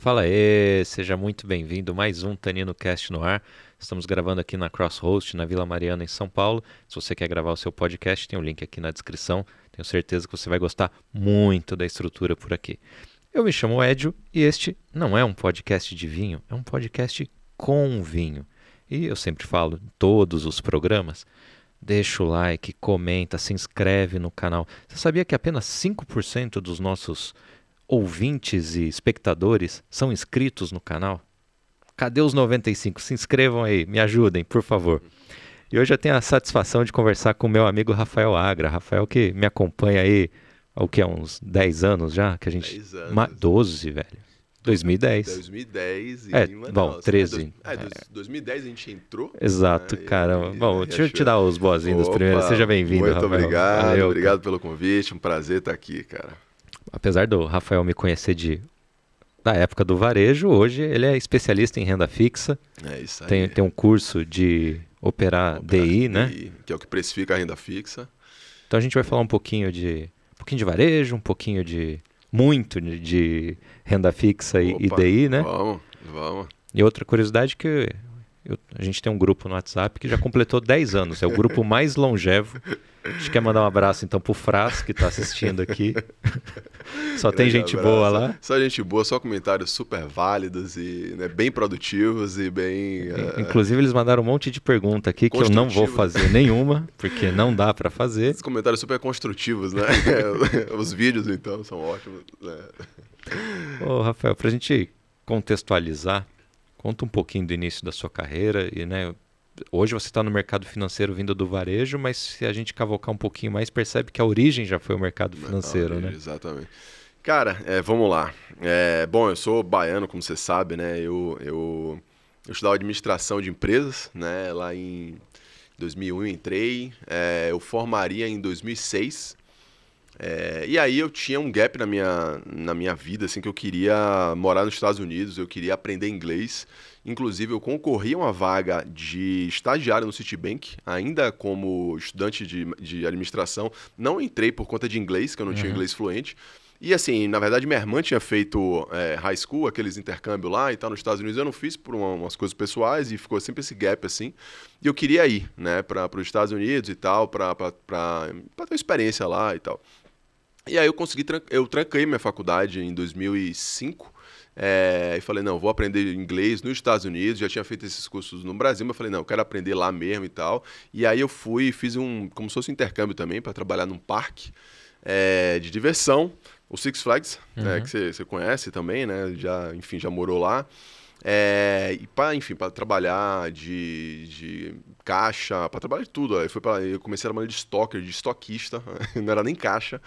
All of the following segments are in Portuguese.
Fala aí, seja muito bem-vindo. Mais um Tanino Cast no ar. Estamos gravando aqui na Crosshost, na Vila Mariana, em São Paulo. Se você quer gravar o seu podcast, tem um link aqui na descrição. Tenho certeza que você vai gostar muito da estrutura por aqui. Eu me chamo Edio e este não é um podcast de vinho, é um podcast com vinho. E eu sempre falo em todos os programas, deixa o like, comenta, se inscreve no canal. Você sabia que apenas 5% dos nossos ouvintes e espectadores são inscritos no canal? Cadê os 95? Se inscrevam aí, me ajudem, por favor. E hoje eu tenho a satisfação de conversar com o meu amigo Rafael Agra. Rafael que me acompanha aí há uns 10 anos já, que a gente 10 anos. 12, velho. 2010. 2010 e... Bom, 13. 2010 a gente entrou. Exato, cara. Bom, deixa eu te dar os boas-vindas Opa, primeiro. Seja bem-vindo, muito Rafael. obrigado, Valeu, obrigado pelo convite. Um prazer estar aqui, cara. Apesar do Rafael me conhecer da época do varejo, hoje ele é especialista em renda fixa. É isso aí. Tem um curso de operar DI, né? Que é o que precifica a renda fixa. Então a gente vai falar um pouquinho de varejo, um pouquinho de renda fixa e DI, né? Vamos. E outra curiosidade que a gente tem um grupo no WhatsApp que já completou 10 anos. É o grupo mais longevo. A gente quer mandar um abraço então pro Fras, que está assistindo aqui. Só tem gente boa lá. Só gente boa, só comentários super válidos e bem produtivos e bem... Inclusive eles mandaram um monte de pergunta aqui que eu não vou fazer nenhuma, porque não dá para fazer. Esses comentários super construtivos, né? Os vídeos então são ótimos, né? Ô, Rafael, pra gente contextualizar, conta um pouquinho do início da sua carreira e, né, hoje você está no mercado financeiro vindo do varejo, mas se a gente cavocar um pouquinho mais, percebe que a origem já foi o mercado financeiro, né? Exatamente. Cara, vamos lá. Bom, eu sou baiano, como você sabe, né? Eu estudava administração de empresas, né? Lá em 2001 eu entrei, eu formaria em 2006. E aí eu tinha um gap na minha vida, assim, que eu queria morar nos Estados Unidos, eu queria aprender inglês. Inclusive, eu concorri a uma vaga de estagiário no Citibank, ainda como estudante de administração. Não entrei por conta de inglês, que eu não tinha inglês fluente. E assim, na verdade, minha irmã tinha feito high school, aqueles intercâmbios lá e tal, nos Estados Unidos. Eu não fiz por umas coisas pessoais e ficou sempre esse gap assim. E eu queria ir, né, para os Estados Unidos e tal, para ter uma experiência lá e tal. E aí eu tranquei minha faculdade em 2005 e falei, não, vou aprender inglês nos Estados Unidos, já tinha feito esses cursos no Brasil, mas falei, não, eu quero aprender lá mesmo e tal. E aí eu fui e fiz como se fosse um intercâmbio também, para trabalhar num parque de diversão, o Six Flags, que você conhece também, né, já morou lá. E para trabalhar de caixa, para trabalhar de tudo. Eu comecei a trabalhar de stalker, de estoquista, não era nem caixa.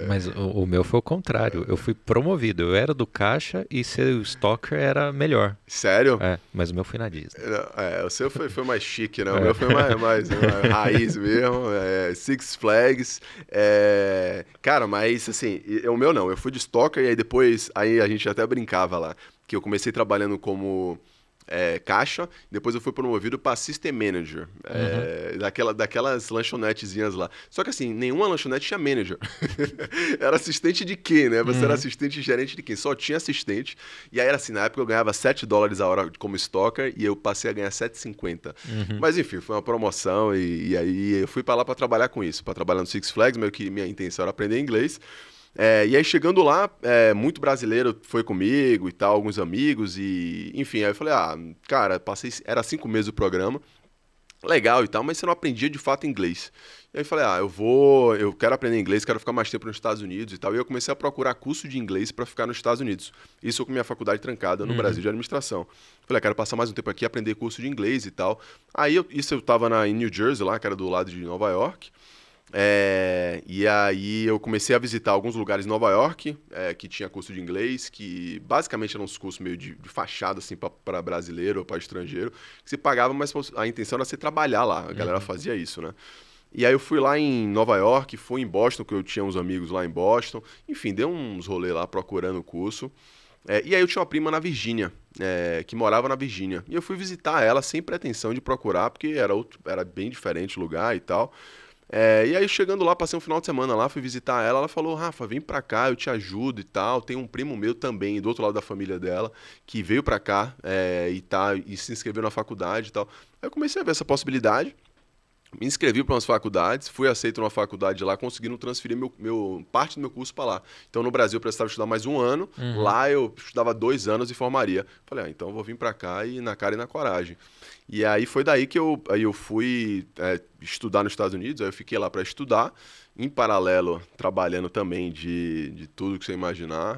Mas o meu foi o contrário, eu fui promovido, eu era do caixa e ser o stalker era melhor. Sério? Mas o meu foi na Disney. O seu foi mais chique, né? O meu foi mais raiz mesmo, Six Flags. Cara, mas assim, o meu não, eu fui de stalker e aí depois, a gente até brincava lá, que eu comecei trabalhando como caixa, depois eu fui promovido para System Manager, daquelas lanchonetezinhas lá. Só que assim, nenhuma lanchonete tinha manager. Era assistente de quem, né? Você era assistente gerente de quem? Só tinha assistente. E aí era assim, na época eu ganhava $7 a hora como stalker e eu passei a ganhar R$7,50. Mas enfim, foi uma promoção e aí eu fui para lá para trabalhar com isso, para trabalhar no Six Flags, mas minha intenção era aprender inglês. E aí chegando lá, muito brasileiro foi comigo e tal, alguns amigos, e enfim, aí eu falei, cara, era 5 meses o programa, legal e tal, mas você não aprendia de fato inglês. E aí eu falei, eu quero aprender inglês, quero ficar mais tempo nos Estados Unidos e tal, e eu comecei a procurar curso de inglês para ficar nos Estados Unidos. Isso com minha faculdade trancada no Brasil de administração. Falei, quero passar mais um tempo aqui, aprender curso de inglês e tal. Aí eu tava em New Jersey lá, que era do lado de Nova York. E aí eu comecei a visitar alguns lugares em Nova York que tinha curso de inglês, que basicamente eram uns cursos meio de fachada assim, para brasileiro ou para estrangeiro, que você pagava, mas a intenção era você trabalhar lá, a galera fazia isso, né? E aí eu fui lá em Nova York, fui em Boston, que eu tinha uns amigos lá em Boston, enfim, dei uns rolês lá procurando o curso. E aí eu tinha uma prima na Virgínia, que morava na Virgínia, e eu fui visitar ela sem pretensão de procurar, porque era bem diferente o lugar e tal. E aí, chegando lá, passei um final de semana lá, fui visitar ela. Ela falou: Rafa, vem pra cá, eu te ajudo e tal. Tem um primo meu também, do outro lado da família dela, que veio pra cá e se inscreveu na faculdade e tal. Aí eu comecei a ver essa possibilidade. Me inscrevi para umas faculdades, fui aceito numa faculdade lá, conseguindo transferir parte do meu curso para lá. Então, no Brasil, eu precisava estudar mais um ano, lá eu estudava 2 anos e formaria. Falei, então eu vou vir para cá e na cara e na coragem. E aí foi daí que eu fui estudar nos Estados Unidos, aí eu fiquei lá para estudar, em paralelo, trabalhando também de tudo que você imaginar,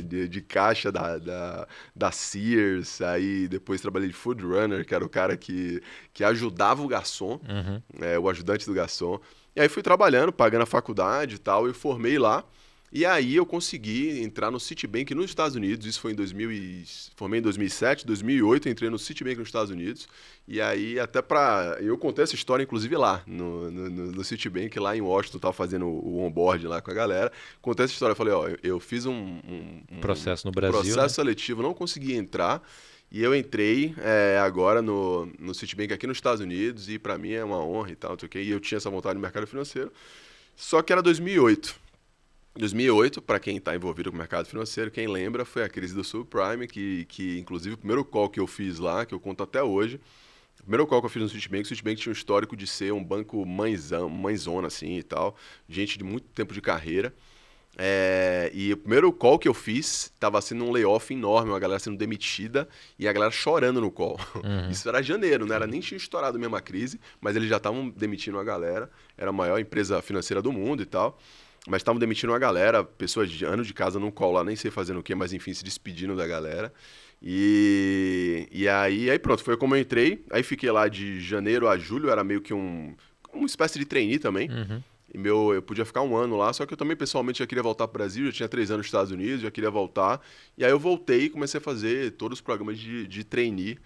de caixa da Sears, aí depois trabalhei de food runner, que era o cara que ajudava o garçom, o ajudante do garçom. E aí fui trabalhando, pagando a faculdade e tal, eu formei lá. E aí eu consegui entrar no Citibank nos Estados Unidos, isso foi formei em 2007, 2008 entrei no Citibank nos Estados Unidos, e aí eu contei essa história inclusive lá, no Citibank, lá em Washington, tava fazendo o onboard lá com a galera, contei essa história, falei, eu fiz um processo no Brasil, processo seletivo, não consegui entrar, e eu entrei agora no Citibank aqui nos Estados Unidos, e para mim é uma honra e tal, e eu tinha essa vontade no mercado financeiro, só que era 2008. 2008, para quem está envolvido com o mercado financeiro, quem lembra, foi a crise do subprime, que inclusive o primeiro call que eu fiz lá, que eu conto até hoje, o primeiro call que eu fiz no Citibank, o Citibank tinha um histórico de ser um banco mãezona assim e tal, gente de muito tempo de carreira. E o primeiro call que eu fiz estava sendo um layoff enorme, uma galera sendo demitida e a galera chorando no call. Isso era janeiro, não era nem tinha estourado mesmo a crise, mas eles já estavam demitindo a galera, era a maior empresa financeira do mundo e tal. Mas estavam demitindo uma galera, pessoas de anos de casa num call lá, nem sei fazendo o quê, mas enfim, se despedindo da galera. E aí pronto, foi como eu entrei. Aí fiquei lá de janeiro a julho, era meio que uma espécie de trainee também. E eu podia ficar um ano lá, só que eu também pessoalmente já queria voltar para o Brasil, já tinha 3 anos nos Estados Unidos, já queria voltar. E aí eu voltei e comecei a fazer todos os programas de trainee,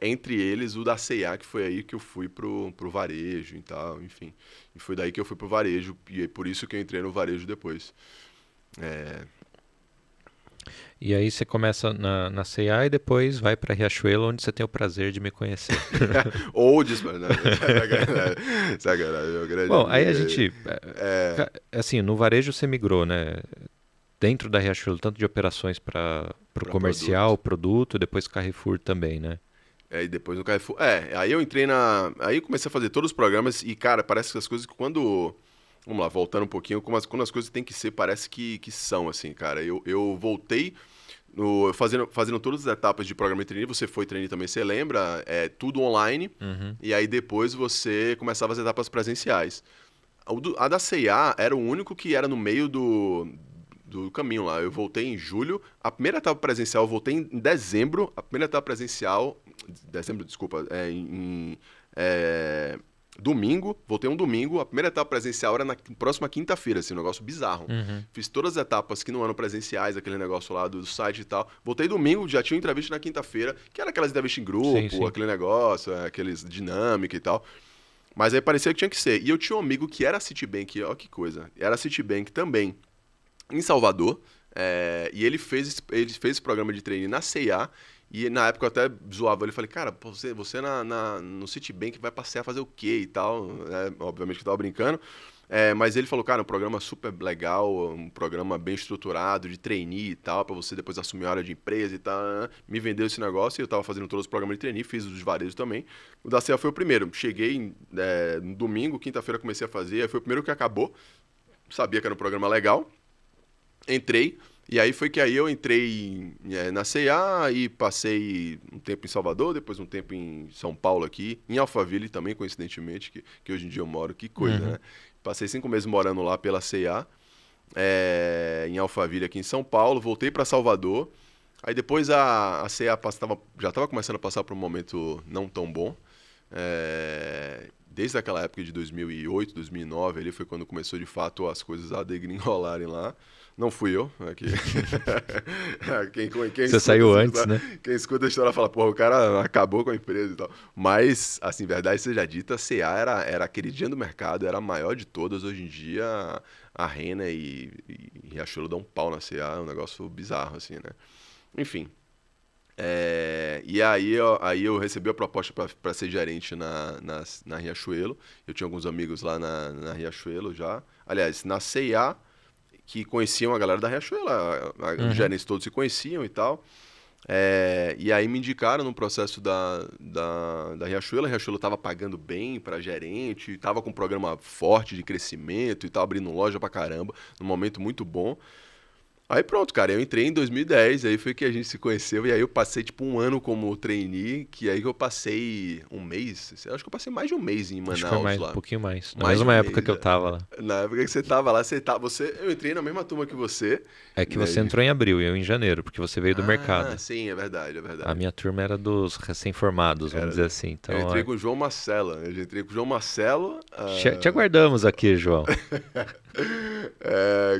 entre eles o da C&A, que foi aí que eu fui pro varejo e tal, enfim. E foi daí que eu fui pro varejo, e é por isso que eu entrei no varejo depois. E aí você começa na C&A e depois vai para Riachuelo, onde você tem o prazer de me conhecer. Ou sacanagem. Bom, aí a gente... Assim, no varejo você migrou, né? Dentro da Riachuelo, tanto de operações para o comercial, produto, depois Carrefour também, né? E depois no Carrefour... aí eu entrei Aí comecei a fazer todos os programas e, cara, parece que as coisas que quando... Vamos lá, voltando um pouquinho, quando as coisas têm que ser, parece que são, assim, cara. Eu voltei fazendo todas as etapas de programa de trainee, você foi trainee também, você lembra? Tudo online, e aí depois você começava as etapas presenciais. A da C&A era o único que era no meio do caminho lá. Eu voltei em julho, a primeira etapa presencial eu voltei em dezembro, a primeira etapa presencial... Dezembro, desculpa, domingo, voltei um domingo, a primeira etapa presencial era na próxima quinta-feira, assim, um negócio bizarro. Fiz todas as etapas que não eram presenciais, aquele negócio lá do site e tal. Voltei domingo, já tinha uma entrevista na quinta-feira, que era aquelas entrevistas em grupo, sim. Aquele negócio, aqueles dinâmica e tal. Mas aí parecia que tinha que ser. E eu tinha um amigo que era Citibank, ó que coisa, era Citibank também, em Salvador, e ele fez esse programa de trainee na C&A. E na época eu até zoava ele, falei, cara, você no Citibank vai passear a fazer o quê e tal, obviamente que eu tava brincando, mas ele falou, cara, um programa super legal, um programa bem estruturado, de trainee e tal, pra você depois assumir a área de empresa e tal, me vendeu esse negócio e eu tava fazendo todos os programas de trainee, fiz os de varejo também, o da CEA foi o primeiro, cheguei no domingo, quinta-feira comecei a fazer, aí foi o primeiro que acabou, sabia que era um programa legal, entrei. E aí foi que aí eu entrei na C&A e passei um tempo em Salvador, depois um tempo em São Paulo aqui, em Alphaville também, coincidentemente, que hoje em dia eu moro, que coisa, né? Passei 5 meses morando lá pela C&A, em Alphaville aqui em São Paulo, voltei para Salvador, aí depois a C&A já estava começando a passar por um momento não tão bom, desde aquela época de 2008, 2009, ali foi quando começou de fato as coisas a degringolarem lá. Não fui eu. Aqui. Você saiu antes, né? Quem escuta a história fala, porra, o cara acabou com a empresa e tal. Mas, assim, verdade seja dita, a C&A era a queridinha do mercado, era a maior de todas. Hoje em dia, a Renner e Riachuelo dão um pau na C&A, é um negócio bizarro, assim, né? Enfim. E aí eu recebi a proposta para ser gerente na Riachuelo. Eu tinha alguns amigos lá na Riachuelo já. Aliás, na C&A, que conheciam a galera da Riachuelo. Os Uhum. gerentes todos se conheciam e tal. E aí me indicaram no processo da Riachuelo. A Riachuelo estava pagando bem para gerente, estava com um programa forte de crescimento e estava abrindo loja pra caramba, num momento muito bom. Aí pronto, cara, eu entrei em 2010, aí foi que a gente se conheceu, e aí eu passei tipo um ano como trainee, que aí que eu passei um mês, acho que eu passei mais de um mês em Acho que foi Manaus mais, um lá. pouquinho mais. Na Mais de um mesma época mês, que eu tava lá. Na época que você tava lá, eu entrei na mesma turma que você, É que né? você entrou em abril e eu em janeiro, porque você veio do Ah, mercado. sim, é verdade, é A verdade. minha turma era dos recém-formados, vamos dizer assim. Eu Então, entrei com o João Marcelo, eu entrei com o João Marcelo, te aguardamos aqui, João.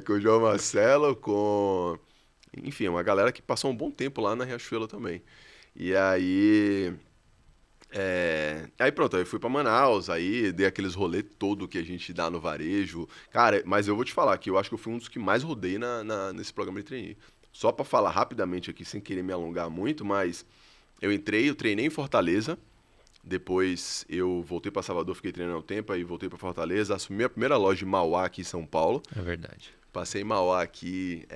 com o João Marcelo, enfim, uma galera que passou um bom tempo lá na Riachuelo também. E aí pronto, aí fui pra Manaus, aí dei aqueles rolê todo que a gente dá no varejo. Cara, mas eu vou te falar que eu acho que eu fui um dos que mais rodei nesse programa de trainee. Só pra falar rapidamente aqui, sem querer me alongar muito, mas eu treinei em Fortaleza, depois eu voltei pra Salvador, fiquei treinando um tempo, aí voltei pra Fortaleza, assumi a primeira loja de Mauá aqui em São Paulo. É verdade. Passei em Mauá aqui,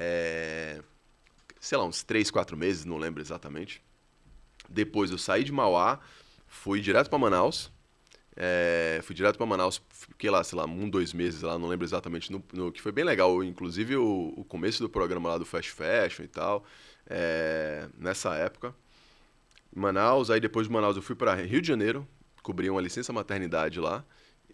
sei lá, uns 3, 4 meses, não lembro exatamente. Depois eu saí de Mauá, fui direto pra Manaus. Fui direto pra Manaus, fiquei lá, sei lá, 1, 2 meses lá, não lembro exatamente, que foi bem legal. Inclusive o começo do programa lá do Fast Fashion e tal, nessa época. Manaus, aí depois de Manaus eu fui para Rio de Janeiro, cobri uma licença maternidade lá.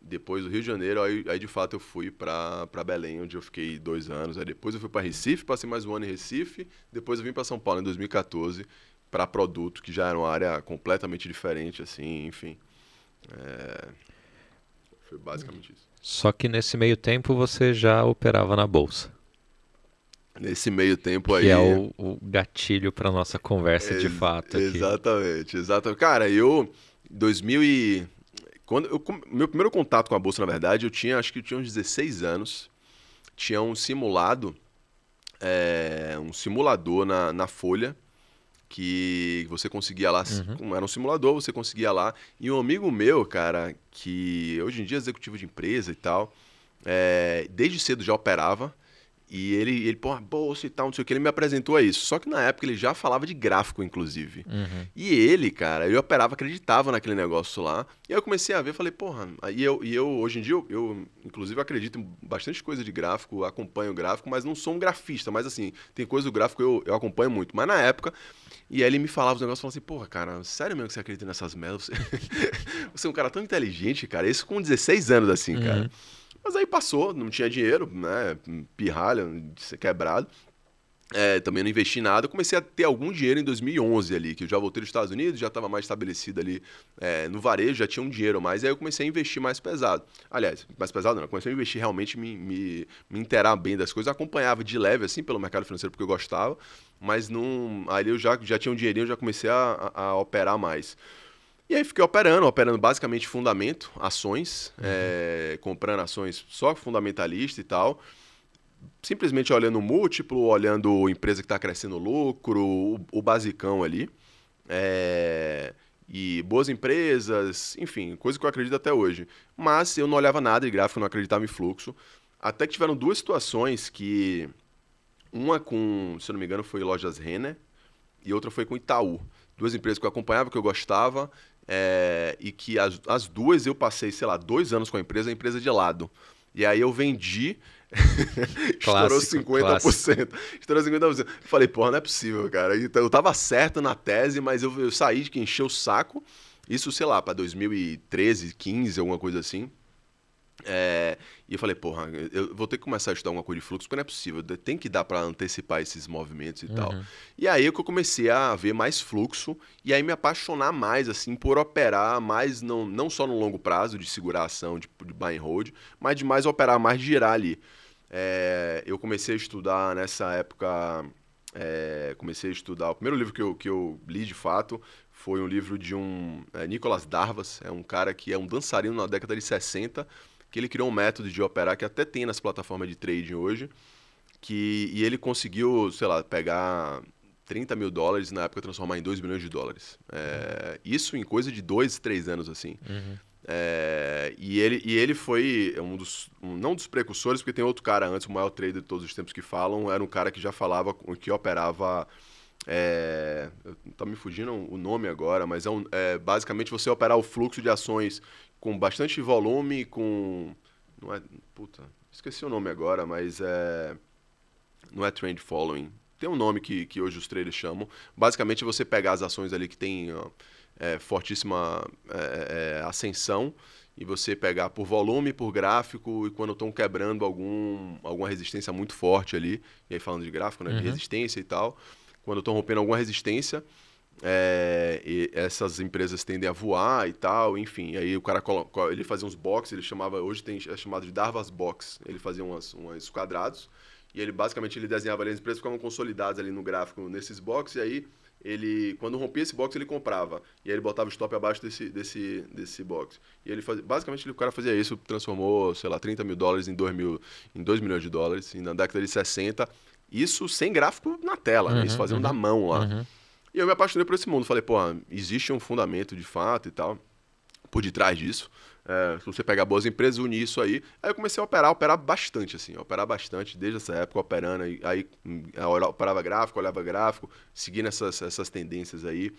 Depois do Rio de Janeiro, aí de fato eu fui para Belém, onde eu fiquei 2 anos. Aí depois eu fui para Recife, passei mais um ano em Recife. Depois eu vim para São Paulo em 2014 para produto, que já era uma área completamente diferente, assim, enfim. Foi basicamente isso. Só que nesse meio tempo você já operava na bolsa, Nesse meio tempo que é aí, o gatilho para nossa conversa de fato aqui. exatamente, exatamente. Cara, eu 2000 e meu primeiro contato com a bolsa, na verdade, acho que eu tinha uns 16 anos. Tinha um simulador na Folha que você conseguia lá, Uhum. como era um simulador, você conseguia lá. E um amigo meu, cara, que hoje em dia é executivo de empresa e tal, desde cedo já operava. E ele, pô, bolsa e tal, não sei o que, ele me apresentou a isso. Só que na época ele já falava de gráfico, inclusive. Uhum. E ele, cara, ele operava, acreditava naquele negócio lá. E aí eu comecei a ver, falei, porra, eu hoje em dia, inclusive acredito em bastante coisa de gráfico, acompanho gráfico, mas não sou um grafista. Mas assim, tem coisa do gráfico que eu acompanho muito. Mas na época, e aí ele me falava os negócios, falava assim, porra, cara, sério mesmo que você acredita nessas merdas? Você é um cara tão inteligente, cara, isso com 16 anos, assim, cara. Uhum. Mas aí passou, não tinha dinheiro, né? Pirralha, de ser quebrado. Também não investi nada. Eu comecei a ter algum dinheiro em 2011 ali, que eu já voltei dos Estados Unidos, já estava mais estabelecido ali no varejo, já tinha um dinheiro mais. Aí eu comecei a investir mais pesado. Aliás, mais pesado não, eu comecei a investir realmente, me inteirar bem das coisas. Eu acompanhava de leve, assim, pelo mercado financeiro, porque eu gostava. Mas não, ali eu já tinha um dinheirinho, eu já comecei a operar mais. E aí fiquei operando basicamente fundamento, ações, Uhum. comprando ações só fundamentalista e tal. Simplesmente olhando o múltiplo, olhando empresa que está crescendo lucro, o basicão ali. E boas empresas, enfim, coisa que eu acredito até hoje. Mas eu não olhava nada de gráfico, não acreditava em fluxo. Até que tiveram duas situações que... Uma com, se eu não me engano, foi Lojas Renner e outra foi com Itaú. Duas empresas que eu acompanhava, que eu gostava, e que as duas eu passei, sei lá, 2 anos com a empresa de lado. E aí eu vendi, estourou Clássico, clássico. 50%. Estourou 50%. Falei, porra, não é possível, cara. Então, eu tava certo na tese, mas eu saí de que encheu o saco. Isso, sei lá, pra 2013, 15, alguma coisa assim. E eu falei, porra, eu vou ter que começar a estudar alguma coisa de fluxo, porque não é possível, tem que dar para antecipar esses movimentos e tal. Uhum. E aí que eu comecei a ver mais fluxo e aí me apaixonar mais, assim, por operar mais, não só no longo prazo, de segurar a ação, de buy and hold, mas de mais operar, mais de girar ali. Eu comecei a estudar nessa época, comecei a estudar, o primeiro livro que eu li de fato foi um livro de Nicolas Darvas, é um cara que é um dançarino na década de 60, que ele criou um método de operar que até tem nas plataformas de trading hoje, e ele conseguiu, sei lá, pegar 30 mil dólares, na época transformar em 2 milhões de dólares. Isso em coisa de 2, 3 anos, assim. E ele foi não dos precursores, porque tem outro cara antes, o maior trader de todos os tempos que falam, era um cara que já falava, que operava... tá me fugindo o nome agora, mas basicamente você operar o fluxo de ações com bastante volume, não é, esqueci o nome agora, mas não é trend following. Tem um nome que hoje os traders chamam. Basicamente você pegar as ações ali que tem fortíssima ascensão e você pegar por volume, por gráfico, e quando estão quebrando alguma resistência muito forte ali, e aí falando de gráfico, né, de resistência e tal, quando estão rompendo alguma resistência, e essas empresas tendem a voar e tal, enfim. Aí o cara ele fazia uns boxes, hoje é chamado de Darvas Box. Ele fazia uns quadrados, e ele basicamente desenhava ali, as empresas ficavam consolidadas ali no gráfico nesses boxes, e aí quando rompia esse box, ele comprava. E aí ele botava o stop abaixo desse box. E ele basicamente o cara fazia isso, transformou, sei lá, 30 mil dólares em 2 milhões de dólares, e na década de 60, isso sem gráfico na tela, né? Isso fazendo da mão lá. E eu me apaixonei por esse mundo. Falei, pô, existe um fundamento de fato e tal, por detrás disso. Se você pegar boas empresas, unir isso aí. Aí eu comecei a operar bastante, assim. Operar bastante, desde essa época, operando. Aí eu operava gráfico, olhava gráfico, seguindo essas tendências aí.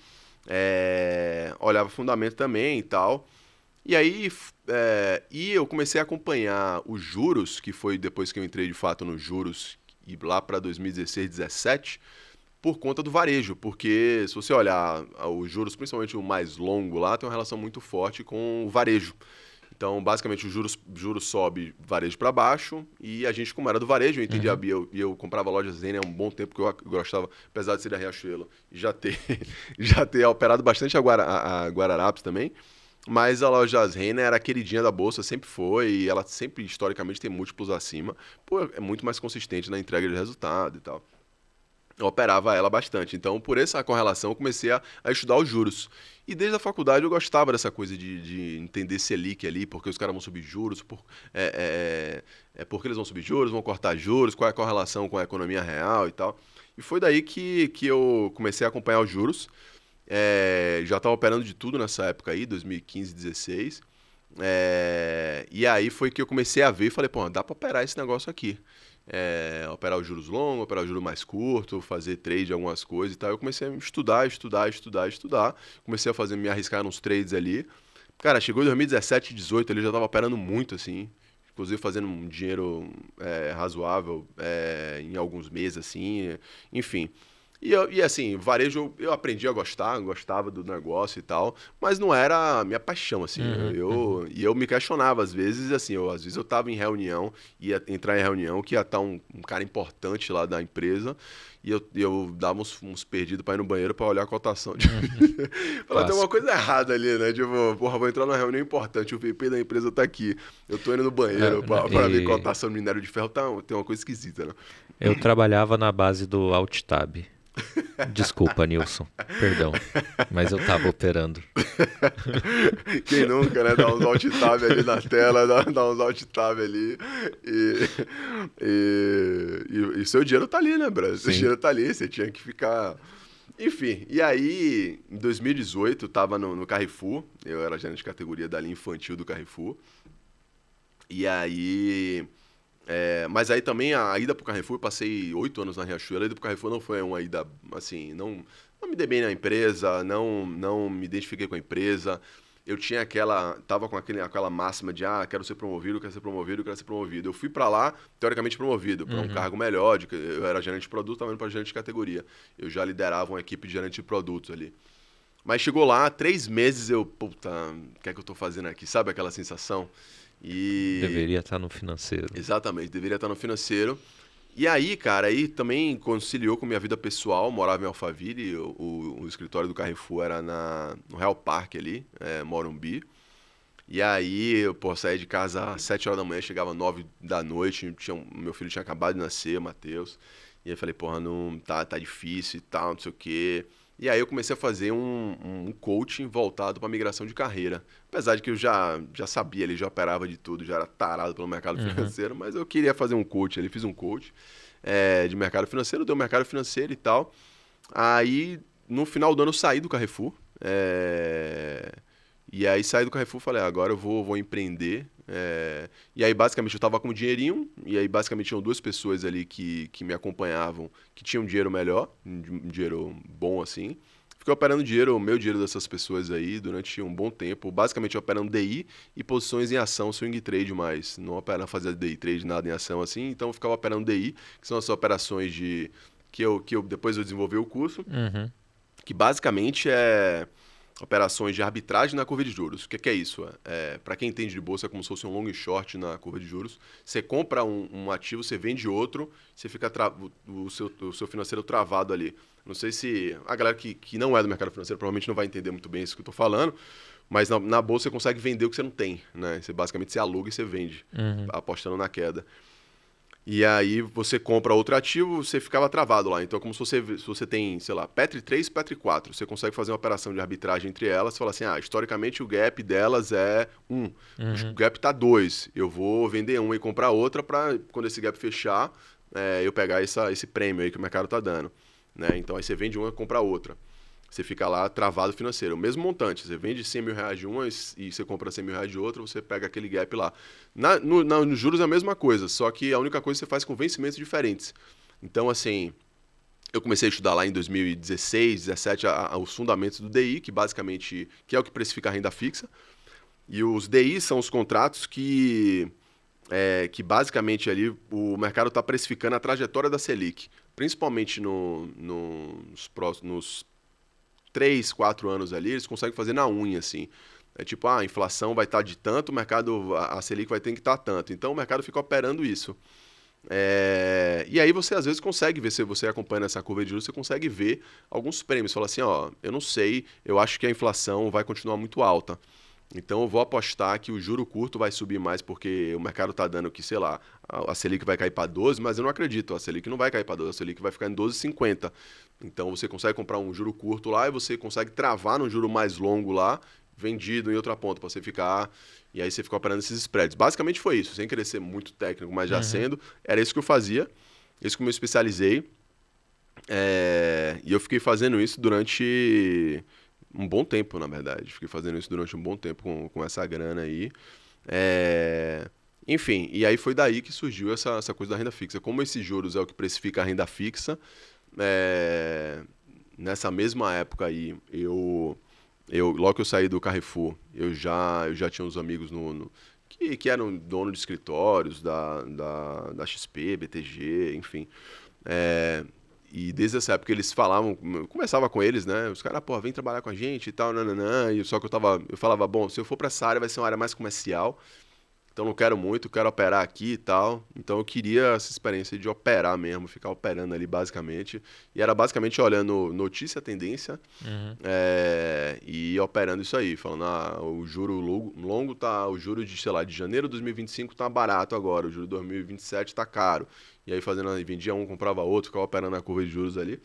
Olhava fundamento também e tal. E aí eu comecei a acompanhar os juros, que foi depois que eu entrei de fato nos juros, e lá para 2016, 2017, por conta do varejo, porque se você olhar os juros, principalmente o mais longo lá, tem uma relação muito forte com o varejo. Então, basicamente, o juros sobe, varejo para baixo, e a gente, como era do varejo, eu entendia, eu comprava lojas Renner há um bom tempo, que eu gostava, apesar de ser da Riachuelo, e já ter operado bastante a Guararapes também, mas a loja Renner era a queridinha da bolsa, sempre foi, e ela sempre, historicamente, tem múltiplos acima, é muito mais consistente na entrega de resultado e tal. Eu operava ela bastante. Então, por essa correlação, eu comecei a estudar os juros. E desde a faculdade eu gostava dessa coisa de entender Selic ali, porque os caras vão subir juros, porque eles vão subir juros, vão cortar juros, qual é a correlação com a economia real e tal. E foi daí que eu comecei a acompanhar os juros. Já estava operando de tudo nessa época aí, 2015, 2016. E aí foi que eu comecei a ver e falei, pô, dá para operar esse negócio aqui. Operar os juros longos, operar os juros mais curtos, fazer trade de algumas coisas e tal. Eu comecei a estudar. Comecei a me arriscar nos trades ali. Cara, chegou em 2017, 2018, ele já estava operando muito, assim. Inclusive fazendo um dinheiro razoável em alguns meses, assim. Enfim. E assim, varejo eu aprendi a gostava do negócio e tal, mas não era a minha paixão, assim. E eu me questionava às vezes, assim, às vezes eu tava em reunião, ia entrar em reunião, que ia estar um cara importante lá da empresa, e eu dava uns perdidos pra ir no banheiro pra olhar a cotação. Falar, tem uma coisa errada ali, né? Tipo, porra, vou entrar numa reunião importante, o VP da empresa tá aqui, eu tô indo no banheiro pra ver cotação do minério de ferro, tem uma coisa esquisita, né? Eu trabalhava na base do Alt-Tab. Desculpa, Nilson. Perdão. Mas eu tava operando. Quem nunca, né? Dá uns alt-tab ali na tela, dá uns alt-tab ali. E seu dinheiro tá ali, né, Brasil? Seu dinheiro tá ali, você tinha que ficar... Enfim, e aí, em 2018, eu tava no Carrefour. Eu era gerente de categoria da linha infantil do Carrefour. E aí... mas aí também a ida pro Carrefour, eu passei 8 anos na Riachuelo, a ida pro Carrefour não foi uma ida, assim, não me dei bem na empresa, não me identifiquei com a empresa, eu tinha tava com aquela máxima de, quero ser promovido, quero ser promovido, quero ser promovido. Eu fui para lá, teoricamente promovido, para um cargo melhor, eu era gerente de produto, estava indo para gerente de categoria, eu já liderava uma equipe de gerente de produtos ali. Mas chegou lá, 3 meses puta, o que é que eu tô fazendo aqui? Sabe aquela sensação? Deveria estar no financeiro. Exatamente, deveria estar no financeiro. E aí, cara, aí também conciliou com minha vida pessoal, morava em Alphaville, o escritório do Carrefour era no Real Park ali, Morumbi. E aí, eu saía de casa às 7 horas da manhã, chegava às 9 da noite, meu filho tinha acabado de nascer, o Matheus. E aí eu falei, não, tá difícil e tal, não sei o quê. E aí eu comecei a fazer um coaching voltado para migração de carreira. Apesar de que eu já sabia, ele já operava de tudo, já era tarado pelo mercado financeiro, mas eu queria fazer um coach ali, fiz um coach de mercado financeiro, deu mercado financeiro e tal. Aí, no final do ano, eu saí do Carrefour. E aí, saí do Carrefour e falei, agora eu vou empreender. E aí, basicamente, eu tava com um dinheirinho. E aí, basicamente, tinham duas pessoas ali que me acompanhavam, que tinham um dinheiro melhor, um dinheiro bom, assim. Fiquei operando dinheiro, o meu dinheiro dessas pessoas aí, durante um bom tempo. Basicamente, operando DI e posições em ação, swing trade mais. Não operando, fazer day trade, nada em ação, assim. Então, eu ficava operando DI, que são as operações de... depois eu desenvolvi o curso, que basicamente é operações de arbitragem na curva de juros. O que é isso? Para quem entende de bolsa, é como se fosse um long e short na curva de juros. Você compra um ativo, você vende outro, você fica o seu financeiro travado ali. Não sei se a galera que não é do mercado financeiro provavelmente não vai entender muito bem isso que eu estou falando, mas na bolsa você consegue vender o que você não tem, né? Basicamente você aluga e você vende, apostando na queda. E aí você compra outro ativo, você ficava travado lá. Então, como se você tem, sei lá, Petri 3 e Petri 4, você consegue fazer uma operação de arbitragem entre elas, você fala assim, historicamente o gap delas é 1, o gap está 2, eu vou vender uma e comprar outra para quando esse gap fechar, eu pegar esse prêmio aí que o mercado está dando. Né? Então, aí você vende uma e compra outra. Você fica lá travado financeiro. O mesmo montante, você vende 100 mil reais de uma e você compra 100 mil reais de outra, você pega aquele gap lá. Nos juros é a mesma coisa, só que a única coisa que você faz com vencimentos diferentes. Então, assim, eu comecei a estudar lá em 2016, 2017, os fundamentos do DI, que basicamente que é o que precifica a renda fixa. E os DI são os contratos que basicamente ali o mercado está precificando a trajetória da Selic. Principalmente nos 3, 4 anos ali, eles conseguem fazer na unha, assim. É tipo, a inflação vai estar de tanto, a Selic vai ter que estar tanto. Então, o mercado fica operando isso. E aí você, às vezes, consegue ver, se você acompanha essa curva de juros, você consegue ver alguns prêmios. Fala assim, eu não sei, eu acho que a inflação vai continuar muito alta. Então, eu vou apostar que o juro curto vai subir mais porque o mercado está dando que, sei lá, a Selic vai cair para 12, mas eu não acredito. A Selic não vai cair para 12, a Selic vai ficar em 12,50. Então, você consegue comprar um juro curto lá e você consegue travar num juro mais longo lá, vendido em outra ponta, para você ficar... E aí você fica operando esses spreads. Basicamente foi isso, sem querer ser muito técnico, mas já sendo. Era isso que eu fazia, isso que eu me especializei. E eu fiquei fazendo isso durante... um bom tempo, na verdade. Fiquei fazendo isso durante um bom tempo com essa grana aí. Enfim, e aí foi daí que surgiu essa coisa da renda fixa. Como esses juros é o que precifica a renda fixa, nessa mesma época aí, logo que eu saí do Carrefour, eu já tinha uns amigos que eram dono de escritórios da XP, BTG, enfim. E desde essa época eles falavam, eu conversava com eles, né? Os caras, pô, vem trabalhar com a gente e tal, nananã. E só que eu falava, bom, se eu for para essa área vai ser uma área mais comercial, então não quero muito, quero operar aqui e tal. Então eu queria essa experiência de operar mesmo, ficar operando ali basicamente. E era basicamente olhando notícia, tendência, e operando isso aí, falando, o juro longo tá, o juro de, sei lá, de janeiro de 2025 tá barato agora, o juro de 2027 tá caro. E aí vendia um, comprava outro, ficava operando a curva de juros ali.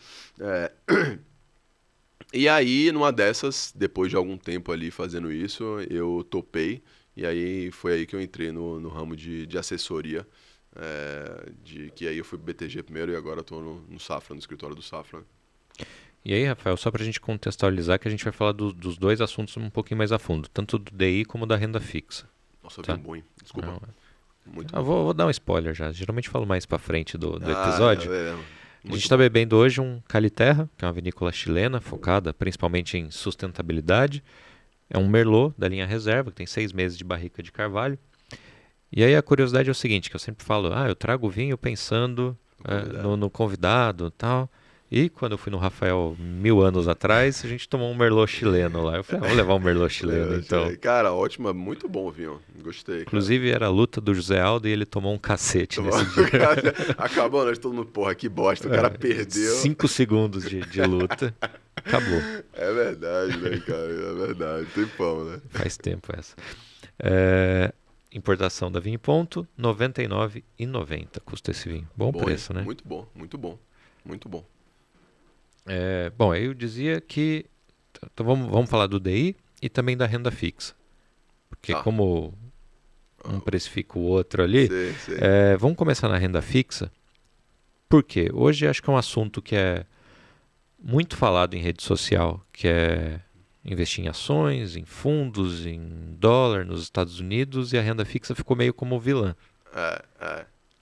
E aí, numa dessas, depois de algum tempo ali fazendo isso, eu topei. E aí foi aí que eu entrei no ramo de assessoria. Que aí eu fui pro BTG primeiro e agora eu tô no Safra, no escritório do Safra. E aí, Rafael, só para a gente contextualizar, que a gente vai falar dos dois assuntos um pouquinho mais a fundo, tanto do DI como da renda fixa. Nossa, tá? Bem bom, hein? Desculpa. Não, muito vou dar um spoiler já. Geralmente falo mais para frente do episódio. A gente está bom. bebendo hoje um Caliterra, que é uma vinícola chilena, focada principalmente em sustentabilidade. É um Merlot da linha Reserva, que tem 6 meses de barrica de carvalho. E aí a curiosidade é o seguinte, que eu sempre falo, eu trago vinho pensando no convidado e tal. E quando eu fui no Rafael 1000 anos atrás, a gente tomou um Merlot chileno lá. Eu falei, vamos levar um Merlot chileno então. Cara, ótimo, muito bom o vinho. Gostei. Inclusive era a luta do José Aldo e ele tomou um cacete nesse dia. Acabou, nós todo mundo, porra, que bosta, o cara perdeu. 5 segundos de luta. Acabou. É verdade, né, cara? É verdade. Tempão, né? Faz tempo essa. Importação da Vinho Ponto, R$ 99,90 custa esse vinho. Bom preço, né? Muito bom, muito bom. Muito bom. Bom, aí eu dizia que... Então vamos falar do DI e também da renda fixa. Porque como um precifica o outro ali, sei. Vamos começar na renda fixa. Por quê? Hoje acho que é um assunto que é muito falado em rede social, que é investir em ações, em fundos, em dólar nos Estados Unidos, e a renda fixa ficou meio como vilã.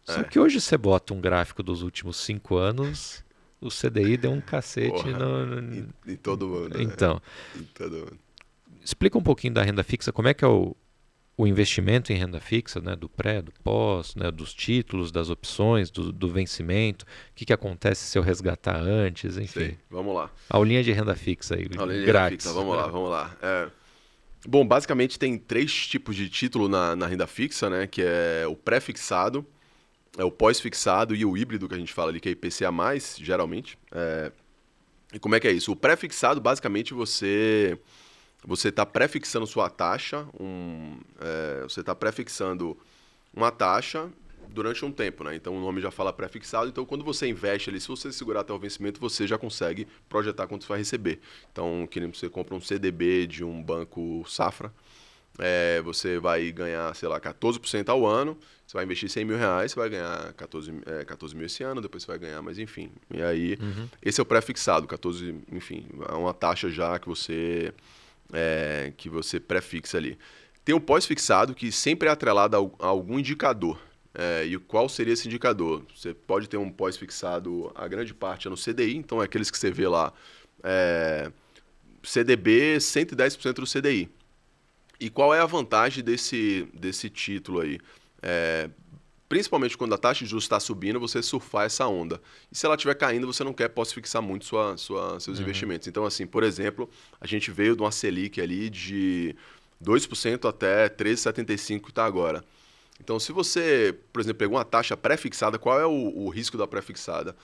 Só que hoje você bota um gráfico dos últimos 5 anos, o CDI deu um cacete em todo mundo. Então, em todo mundo. Explica um pouquinho da renda fixa, como é que é o investimento em renda fixa, né, do pré, do pós, né, dos títulos, das opções, do vencimento, o que acontece se eu resgatar antes, enfim. Sim, vamos lá. Aulinha de renda fixa aí, Aulinha de grátis. Renda fixa, vamos lá. Bom, basicamente tem 3 tipos de título na renda fixa, né, que é o pré-fixado, o pós-fixado e o híbrido que a gente fala ali, que é IPCA+, geralmente. E como é que é isso? O pré-fixado, basicamente, você está pré-fixando sua taxa, você está pré-fixando uma taxa durante um tempo, né? Então o nome já fala pré-fixado, então quando você investe ali, se você segurar até o vencimento, você já consegue projetar quanto você vai receber. Então, que nem você compra um CDB de um banco Safra, você vai ganhar, sei lá, 14% ao ano, você vai investir 100 mil reais, você vai ganhar 14 mil esse ano, depois você vai ganhar, mas enfim. E aí, esse é o pré-fixado, 14, enfim, é uma taxa já que você pré-fixa ali. Tem o pós-fixado, que sempre é atrelado a algum indicador. E qual seria esse indicador? Você pode ter um pós-fixado, a grande parte é no CDI, então é aqueles que você vê lá, CDB, 110% do CDI. E qual é a vantagem desse título aí? Principalmente quando a taxa de juros está subindo, você surfar essa onda. E se ela estiver caindo, você não quer pós-fixar muito seus investimentos. Então, assim, por exemplo, a gente veio de uma Selic ali de 2% até 13,75% que está agora. Então, se você, por exemplo, pegou uma taxa pré-fixada, qual é o risco da pré-fixada?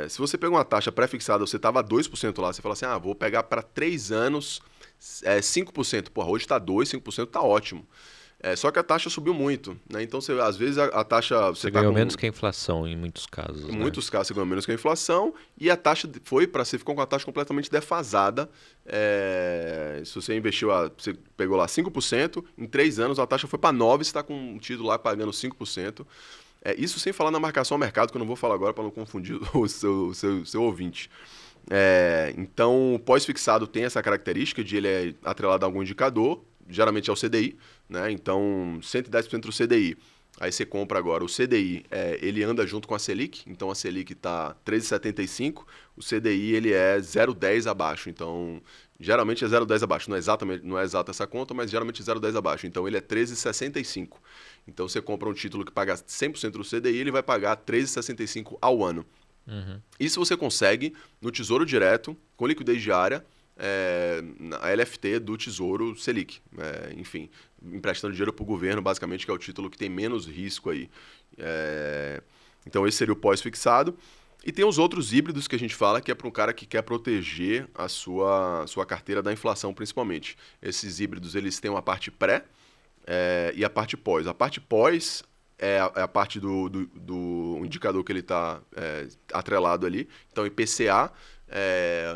Se você pegou uma taxa pré-fixada, você estava a 2% lá, você fala assim, vou pegar para 3 anos 5%. Porra, hoje está 2%, 5% está ótimo. Só que a taxa subiu muito, né? Então, às vezes, a taxa... Você ganhou menos que a inflação, em muitos casos. Em muitos casos, você ganhou menos que a inflação. E a taxa você ficou com a taxa completamente defasada. Se você investiu, você pegou lá 5%, em 3 anos a taxa foi para 9%, você está com um título lá pagando 5%. Isso sem falar na marcação ao mercado, que eu não vou falar agora para não confundir o seu ouvinte. Então, o pós-fixado tem essa característica de ele é atrelado a algum indicador, geralmente é o CDI, né? Então 110% do CDI. Aí você compra agora o CDI, ele anda junto com a Selic, então a Selic está 13,75, o CDI ele é 0,10 abaixo, então geralmente é 0,10 abaixo, não é exata essa conta, mas geralmente é 0,10 abaixo, então ele é 13,65. Então você compra um título que paga 100% do CDI, ele vai pagar 13,65 ao ano. Isso você consegue no Tesouro Direto, com liquidez diária, a LFT do Tesouro Selic, enfim, emprestando dinheiro para o governo, basicamente, que é o título que tem menos risco aí. Então esse seria o pós-fixado. E tem os outros híbridos que a gente fala, que é para um cara que quer proteger a sua carteira da inflação, principalmente. Esses híbridos, eles têm uma parte pré e a parte pós. A parte pós é a parte do indicador que ele está atrelado ali. Então, IPCA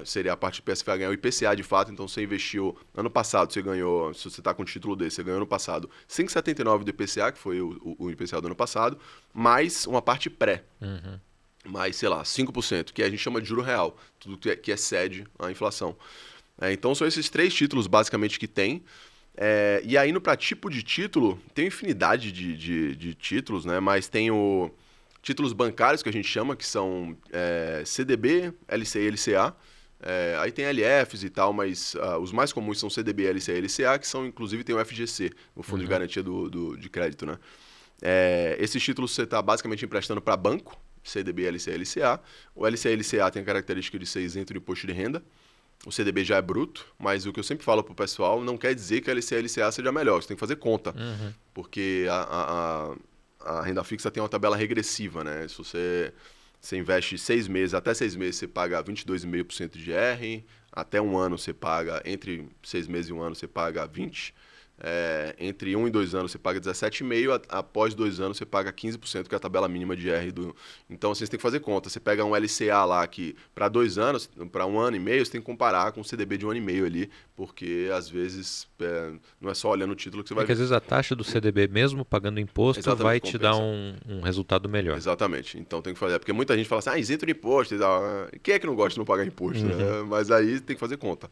seria a parte do PSFA ganhar o IPCA de fato. Então, você investiu ano passado, você ganhou, se você está com um título desse, você ganhou ano passado 5,79 do IPCA, que foi o IPCA do ano passado, mais uma parte pré. Mais, sei lá, 5%, que a gente chama de juro real, tudo que excede a inflação. Então, são esses 3 títulos, basicamente, que tem. E aí, indo para tipo de título, tem infinidade de títulos, né? Mas tem títulos bancários, que a gente chama, que são CDB, LCI e LCA. Aí tem LFs e tal, mas os mais comuns são CDB, LCI e LCA, que são, inclusive, tem o FGC, o Fundo de Garantia de Crédito, né? Esses títulos você está basicamente emprestando para banco, CDB, LCI e LCA. O LCI e LCA tem a característica de ser isento de imposto de renda. O CDB já é bruto, mas o que eu sempre falo pro pessoal não quer dizer que a LCA e LCA seja melhor. Você tem que fazer conta, porque a renda fixa tem uma tabela regressiva, né? Se você investe 6 meses, até 6 meses você paga 22,5% de R, até um ano você paga, entre 6 meses e um ano você paga 20%, entre 1 e 2 anos você paga 17,5%, após 2 anos você paga 15%, que é a tabela mínima de R. Então, assim, você tem que fazer conta. Você pega um LCA lá que para 2 anos, para 1 ano e meio, você tem que comparar com o CDB de 1 ano e meio ali, porque às vezes não é só olhando o título que você vai ver. Às vezes a taxa do CDB, mesmo pagando imposto, Exatamente, vai compensa. te dar um resultado melhor. Exatamente. Então tem que fazer. Porque muita gente fala assim, isento de imposto. Quem é que não gosta de não pagar imposto? Né? Mas aí tem que fazer conta.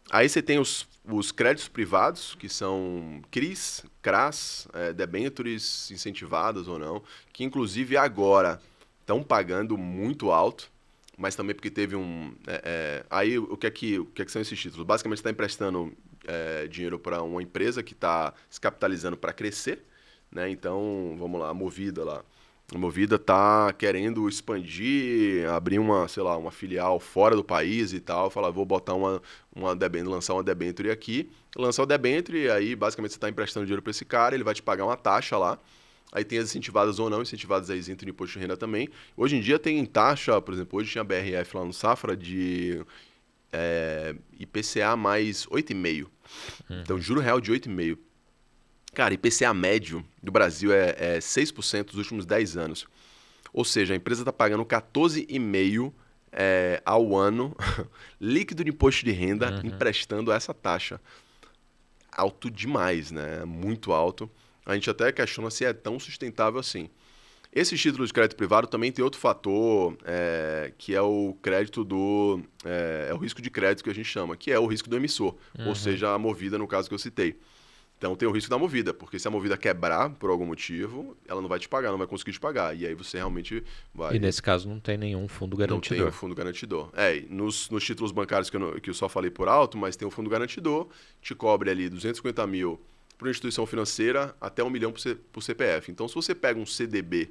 Aí você tem os créditos privados, que são CRIs, CRAs, debêntures incentivadas ou não, que inclusive agora estão pagando muito alto, mas também porque teve aí o que é que são esses títulos? Basicamente você está emprestando dinheiro para uma empresa que está se capitalizando para crescer, né? Então, vamos lá, a Movida lá. A Movida está querendo expandir, abrir uma filial fora do país e tal, falar, vou botar lançar uma debenture aqui, lançar o debenture, aí basicamente você está emprestando dinheiro para esse cara, ele vai te pagar uma taxa lá, aí tem as incentivadas ou não, incentivadas aí isento de imposto de renda também. Hoje em dia tem taxa, por exemplo, hoje tinha BRF lá no Safra de IPCA mais 8,5%. Então, juro real de 8,5%. Cara, IPCA médio do Brasil é 6% dos últimos 10 anos. Ou seja, a empresa está pagando 14,5% ao ano líquido de imposto de renda emprestando essa taxa. Alto demais, né? Muito alto. A gente até questiona se é tão sustentável assim. Esses títulos de crédito privado também tem outro fator, que é o crédito é o risco de crédito que a gente chama, que é o risco do emissor, ou seja, a Movida no caso que eu citei. Então tem o risco da Movida, porque se a Movida quebrar por algum motivo, ela não vai te pagar, não vai conseguir te pagar. E aí você realmente vai... E nesse caso não tem nenhum fundo garantidor. Não tem o fundo garantidor. Nos títulos bancários que eu só falei por alto, mas tem o fundo garantidor, te cobre ali 250 mil para uma instituição financeira até 1 milhão por CPF. Então se você pega um CDB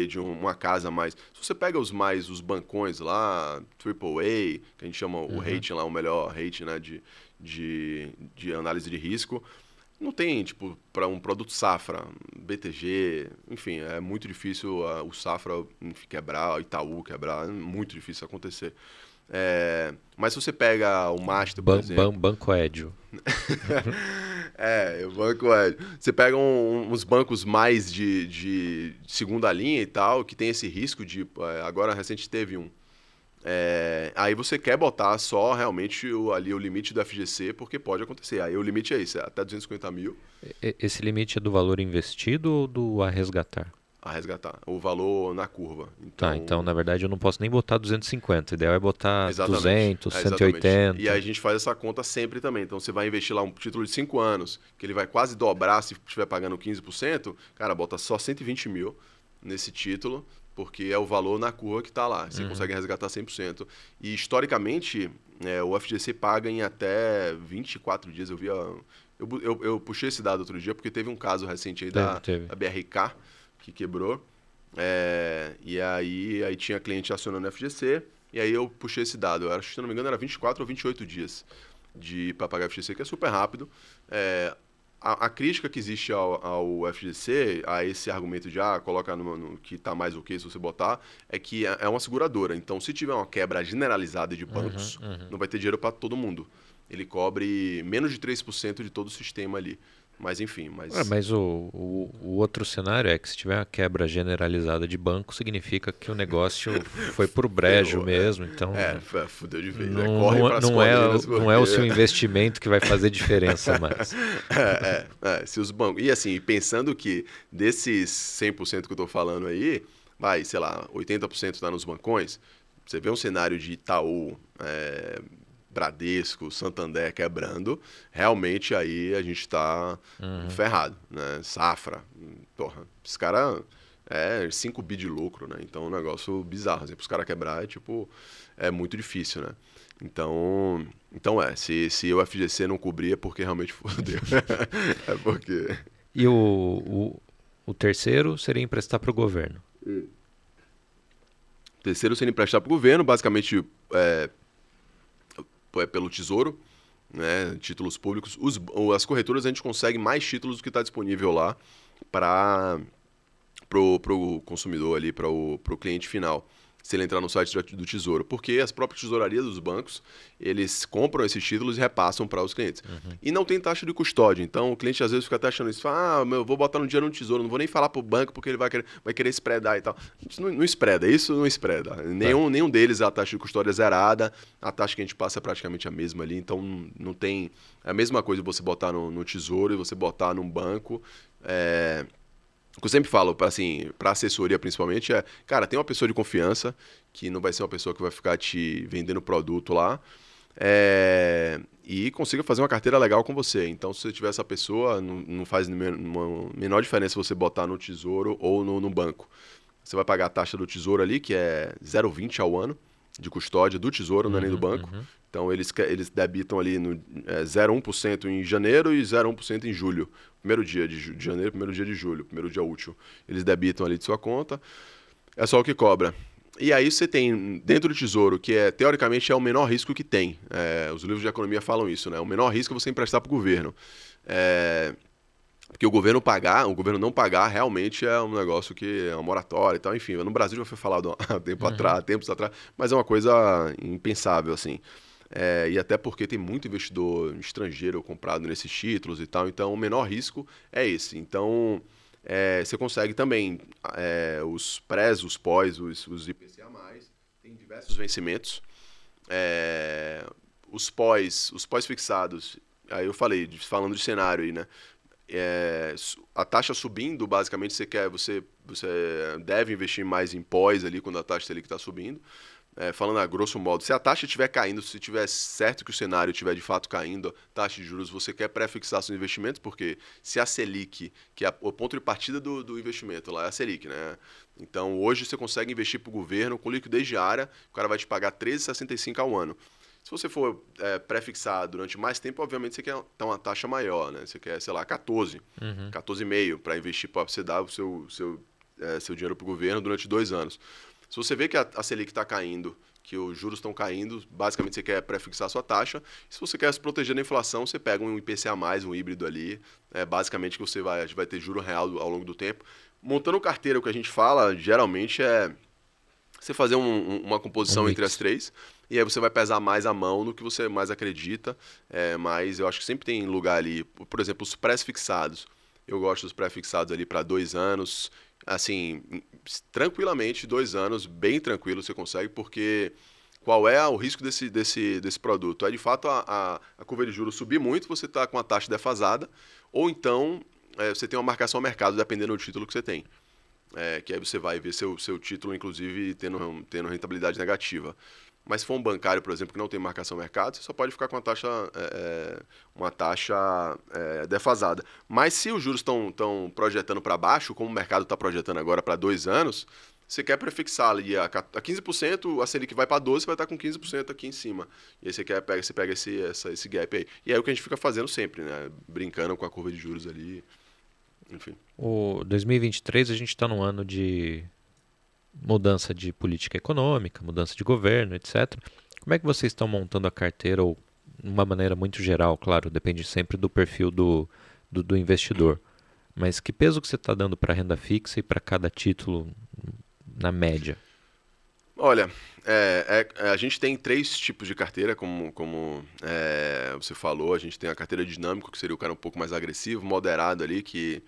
de uma casa mais... Se você pega os bancões lá, AAA, que a gente chama o rating lá, o melhor rating, né, de análise de risco, não tem, tipo, para um produto Safra, BTG, enfim, é muito difícil o Safra quebrar, o Itaú quebrar, é muito difícil acontecer. Mas se você pega o Master, por exemplo... Banco Edio. O Banco Edio. Você pega uns bancos mais de segunda linha e tal, que tem esse risco de... Agora, recente teve um. Aí você quer botar só realmente ali o limite do FGC, porque pode acontecer. Aí o limite é isso, até 250 mil. Esse limite é do valor investido ou do a resgatar? A resgatar, o valor na curva. Então na verdade eu não posso nem botar 250, o ideal é botar exatamente, 200, 180. E aí a gente faz essa conta sempre também. Então você vai investir lá um título de 5 anos, que ele vai quase dobrar se estiver pagando 15%, cara, bota só 120 mil nesse título, porque é o valor na curva que está lá. Você consegue resgatar 100%. E, historicamente, o FGC paga em até 24 dias. Eu puxei esse dado outro dia, porque teve um caso recente aí da BRK, que quebrou. E aí tinha cliente acionando o FGC, e aí eu puxei esse dado. Se não me engano, era 24 ou 28 dias para pagar o FGC, que é super rápido. A crítica que existe ao FGC, a esse argumento de coloca no que está mais ok se você botar, é que é uma seguradora. Então, se tiver uma quebra generalizada de bancos, não vai ter dinheiro para todo mundo. Ele cobre menos de 3% de todo o sistema ali. Mas enfim, mas o outro cenário é que se tiver uma quebra generalizada de banco, significa que o negócio foi por brejo mesmo. Então, fudeu de vez. Não é o seu investimento que vai fazer diferença mais. Se os bancos... E assim, pensando que desses 100% que eu estou falando aí, vai, sei lá, 80% está nos bancões, você vê um cenário de Itaú... Bradesco, Santander quebrando, realmente aí a gente está ferrado, né? Safra, porra, os caras 5 bi de lucro, né? Então é um negócio bizarro, assim, para os caras quebrar é muito difícil, né? Então se o FGC não cobrir é porque realmente fodeu. É porque... E o terceiro seria emprestar para o governo? O terceiro seria emprestar para o governo, basicamente... pelo Tesouro, né, títulos públicos. As corretoras a gente consegue mais títulos do que está disponível lá para o consumidor ali, para o cliente final. se ele entrar no site do Tesouro, porque as próprias tesourarias dos bancos, eles compram esses títulos e repassam para os clientes. E não tem taxa de custódia, então o cliente às vezes fica até achando isso, fala, eu vou botar um dinheiro no Tesouro, não vou nem falar para o banco porque ele vai querer spreadar e tal. Isso não spreada, isso não spreada. Nenhum deles a taxa de custódia é zerada, a taxa que a gente passa é praticamente a mesma ali, então não tem... É a mesma coisa você botar no Tesouro e você botar num banco. O que eu sempre falo, assim, para assessoria principalmente, cara, tem uma pessoa de confiança, que não vai ser uma pessoa que vai ficar te vendendo produto lá, e consiga fazer uma carteira legal com você. Então, se você tiver essa pessoa, não faz menor diferença você botar no Tesouro ou no banco. Você vai pagar a taxa do Tesouro ali, que é 0,20 ao ano, de custódia do Tesouro, não é nem do banco. Então, eles debitam ali 0,1% em janeiro e 0,1% em julho. Primeiro dia de janeiro, primeiro dia de julho, primeiro dia útil. Eles debitam ali de sua conta. É só o que cobra. E aí você tem dentro do Tesouro, que teoricamente é o menor risco que tem. Os livros de economia falam isso, né? O menor risco é você emprestar para o governo. Porque o governo não pagar realmente é um negócio que é uma moratória e tal. Enfim, no Brasil já foi falado há tempos atrás, mas é uma coisa impensável, assim. E até porque tem muito investidor estrangeiro comprado nesses títulos e tal, então o menor risco é esse. Então, você consegue também os prés, os pós, os IPCA+, tem diversos vencimentos. Os pós fixados, aí eu falando de cenário aí, né? A taxa subindo, basicamente, você deve investir mais em pós ali quando a taxa Selic está subindo. Falando a grosso modo, se a taxa estiver caindo, se tiver certo que o cenário estiver de fato caindo, taxa de juros, você quer pré-fixar seus investimentos, porque se a Selic, que é o ponto de partida do investimento, lá é a Selic, né? Então, hoje você consegue investir para o governo com liquidez diária, o cara vai te pagar 13,65 ao ano. Se você for pré-fixar durante mais tempo, obviamente você quer ter uma taxa maior, né? Você quer, sei lá, 14, 14,5 para investir, para você dar o seu dinheiro para o governo durante 2 anos. Se você vê que a Selic está caindo, que os juros estão caindo, basicamente você quer pré-fixar a sua taxa. E se você quer se proteger da inflação, você pega um IPCA+, um híbrido ali, basicamente que você vai ter juro real ao longo do tempo. Montando carteira, o que a gente fala, geralmente é você fazer uma composição entre as três, e aí você vai pesar mais a mão no que você mais acredita, mas eu acho que sempre tem lugar ali, por exemplo, os pré-fixados. Eu gosto dos pré-fixados ali para 2 anos, assim, tranquilamente, 2 anos, bem tranquilo você consegue, porque qual é o risco desse produto? É de fato a curva de juros subir muito, você está com a taxa defasada, ou então você tem uma marcação ao mercado, dependendo do título que você tem. Que aí você vai ver seu título, inclusive, tendo rentabilidade negativa. Mas se for um bancário, por exemplo, que não tem marcação ao mercado, você só pode ficar com uma taxa defasada. Mas se os juros estão projetando para baixo, como o mercado está projetando agora para 2 anos, você quer prefixar ali a 15%, a Selic vai para 12%, você vai estar com 15% aqui em cima. E aí você pega esse gap aí. E é o que a gente fica fazendo sempre, né? Brincando com a curva de juros ali. Enfim. O 2023 a gente está num ano de mudança de política econômica, mudança de governo, etc. Como é que vocês estão montando a carteira, ou de uma maneira muito geral, claro, depende sempre do perfil do investidor, mas que peso que você está dando para renda fixa e para cada título na média? Olha, a gente tem 3 tipos de carteira, como você falou. A gente tem a carteira dinâmica, que seria o cara um pouco mais agressivo, moderado ali, que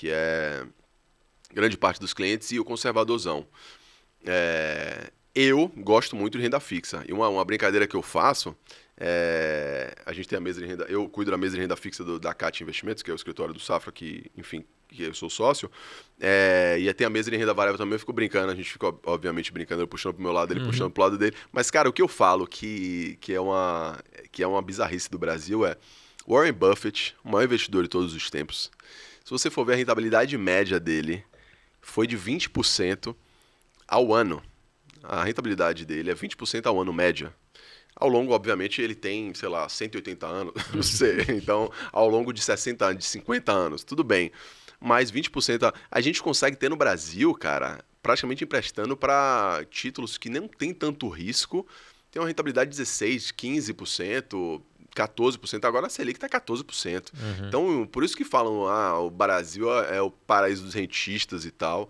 é grande parte dos clientes, e o conservadorzão. Eu gosto muito de renda fixa. E uma brincadeira que eu faço, a gente tem a mesa de renda, eu cuido da mesa de renda fixa da CAT Investimentos, que é o escritório do Safra, que eu sou sócio, e tem a mesa de renda variável também. Eu fico brincando, a gente fica obviamente brincando, ele puxando pro meu lado, ele puxando pro lado dele. Mas, cara, o que eu falo que é uma bizarrice do Brasil Warren Buffett, o maior investidor de todos os tempos. Se você for ver a rentabilidade média dele, foi de 20% ao ano. A rentabilidade dele é 20% ao ano média. Ao longo, obviamente, ele tem, sei lá, 180 anos, não sei. Então, ao longo de 60 anos, de 50 anos, tudo bem. Mas 20% a gente consegue ter no Brasil, cara, praticamente emprestando para títulos que não tem tanto risco. Tem uma rentabilidade de 16%, 15%, 14%. Agora a Selic está 14%. Então, por isso que falam, o Brasil é o paraíso dos rentistas e tal.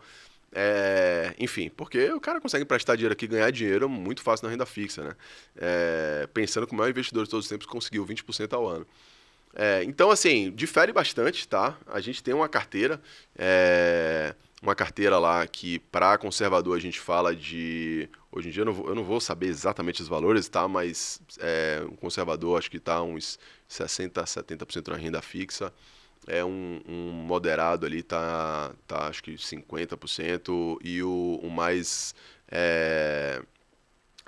Enfim, porque o cara consegue emprestar dinheiro aqui e ganhar dinheiro muito fácil na renda fixa, né? Pensando que o maior investidor de todos os tempos conseguiu 20% ao ano. Então, assim, difere bastante, tá? A gente tem uma carteira lá que, para conservador, a gente fala de... Hoje em dia eu não vou saber exatamente os valores, tá? Mas um conservador acho que está uns 60%, 70% na renda fixa. Um moderado ali tá acho que 50%. E o mais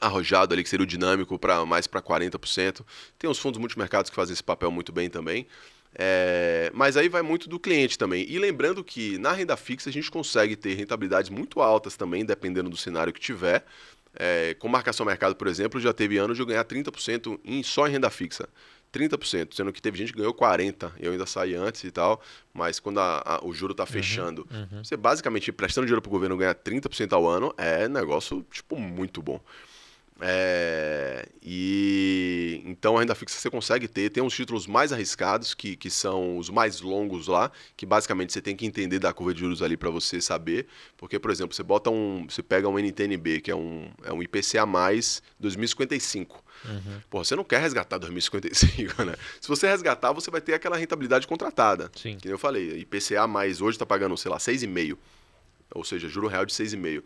arrojado ali, que seria o dinâmico, mais para 40%. Tem uns fundos multimercados que fazem esse papel muito bem também. Mas aí vai muito do cliente também. E lembrando que na renda fixa a gente consegue ter rentabilidades muito altas também, dependendo do cenário que tiver. Com marcação ao mercado, por exemplo, já teve anos de eu ganhar 30% só em renda fixa. 30%, sendo que teve gente que ganhou 40%. Eu ainda saí antes e tal, mas quando o juro está fechando, você basicamente prestando dinheiro para o governo ganhar 30% ao ano é negócio, tipo, muito bom. E então a renda fixa você consegue tem uns títulos mais arriscados que são os mais longos lá, que basicamente você tem que entender da curva de juros ali para você saber, porque por exemplo, você pega um NTNB, que é um IPCA mais 2055. Pô, você não quer resgatar 2055, né? Se você resgatar, você vai ter aquela rentabilidade contratada. Sim. Que eu falei, IPCA mais hoje está pagando, sei lá, 6,5%. Ou seja, juro real de 6,5%.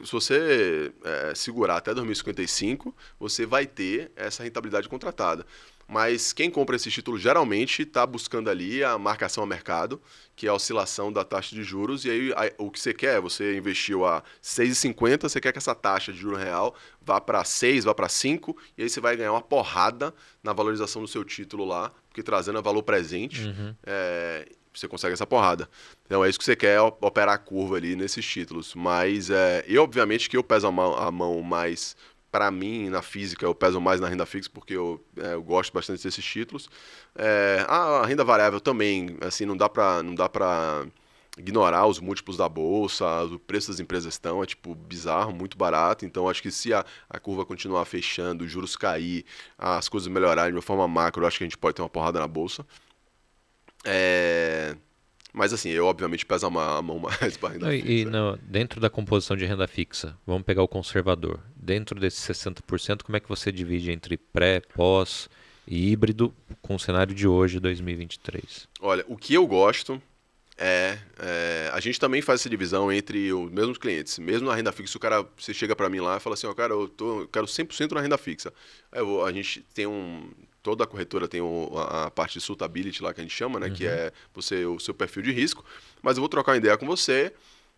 Se você segurar até 2055, você vai ter essa rentabilidade contratada. Mas quem compra esse título geralmente está buscando ali a marcação a mercado, que é a oscilação da taxa de juros. E aí o que você quer, você investiu a 6,50, você quer que essa taxa de juro real vá para 6, vá para 5, e aí você vai ganhar uma porrada na valorização do seu título lá, porque trazendo a valor presente, você consegue essa porrada. Então é isso que você quer, operar a curva ali nesses títulos. Mas obviamente que eu peso a mão mais, para mim, na física, eu peso mais na renda fixa, porque eu gosto bastante desses títulos. A renda variável também, assim, não dá pra ignorar os múltiplos da bolsa, o preço das empresas estão, tipo, bizarro, muito barato. Então acho que se a curva continuar fechando, os juros cair, as coisas melhorarem de uma forma macro, eu acho que a gente pode ter uma porrada na bolsa. Mas assim, eu obviamente peso a mão mais para renda fixa. Dentro da composição de renda fixa, vamos pegar o conservador. Dentro desses 60%, como é que você divide entre pré, pós e híbrido com o cenário de hoje, 2023? Olha, o que eu gosto a gente também faz essa divisão entre os mesmos clientes. Mesmo na renda fixa, você chega para mim lá e fala assim, cara, eu quero 100% na renda fixa. A gente tem toda a corretora tem a parte de suitability lá que a gente chama, né? Que é o seu perfil de risco. Mas eu vou trocar uma ideia com você,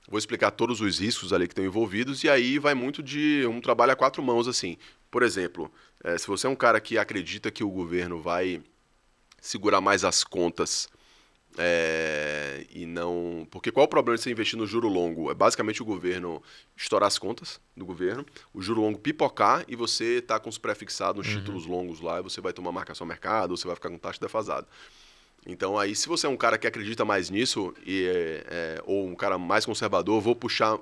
vou explicar todos os riscos ali que estão envolvidos, e aí vai muito de um trabalho a quatro mãos, assim. Por exemplo, se você é um cara que acredita que o governo vai segurar mais as contas e não... Porque qual é o problema de você investir no juro longo? É basicamente o governo estourar as contas do governo, o juro longo pipocar e você tá com os pré-fixados nos títulos longos lá e você vai tomar marcação ao mercado, ou você vai ficar com taxa defasada. Então aí, se você é um cara que acredita mais nisso ou um cara mais conservador, vou puxar,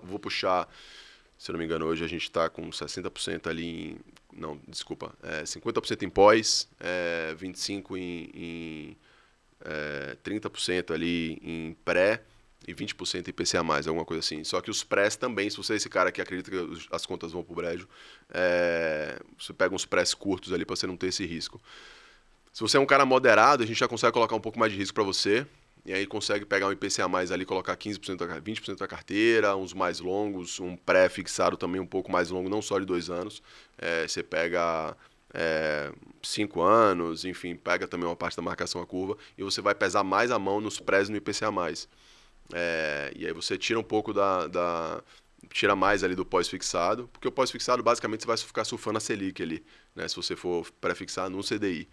se eu não me engano, hoje a gente está com 60% ali não, desculpa, 50% em pós, 25% em 30% ali em pré e 20% em IPCA+, alguma coisa assim. Só que os prés também, se você é esse cara que acredita que as contas vão pro brejo, você pega uns prés curtos ali para você não ter esse risco. Se você é um cara moderado, a gente já consegue colocar um pouco mais de risco para você, e aí consegue pegar um IPCA+, ali, colocar 15%, 20% da carteira, uns mais longos, um pré-fixado também um pouco mais longo, não só de 2 anos. Você pega 5 anos, enfim, pega também uma parte da marcação à curva e você vai pesar mais a mão nos prés no IPCA+. E aí você tira um pouco tira mais ali do pós-fixado, porque o pós-fixado basicamente você vai ficar surfando a Selic ali, né, se você for pré-fixar no CDI.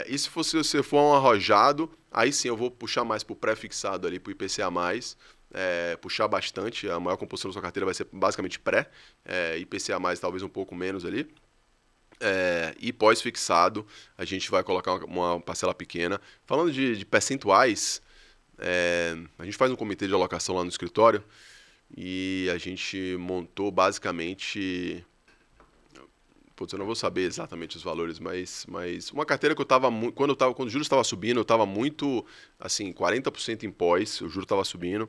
E se você for um arrojado, aí sim eu vou puxar mais pro pré-fixado ali, pro IPCA+, puxar bastante, a maior composição da sua carteira vai ser basicamente pré, IPCA+, talvez um pouco menos ali. E pós-fixado, a gente vai colocar uma parcela pequena. Falando de percentuais, a gente faz um comitê de alocação lá no escritório e a gente montou basicamente... putz, eu não vou saber exatamente os valores, mas uma carteira que eu tava quando o juros estava subindo, eu tava muito, assim, 40% em pós, o juro estava subindo,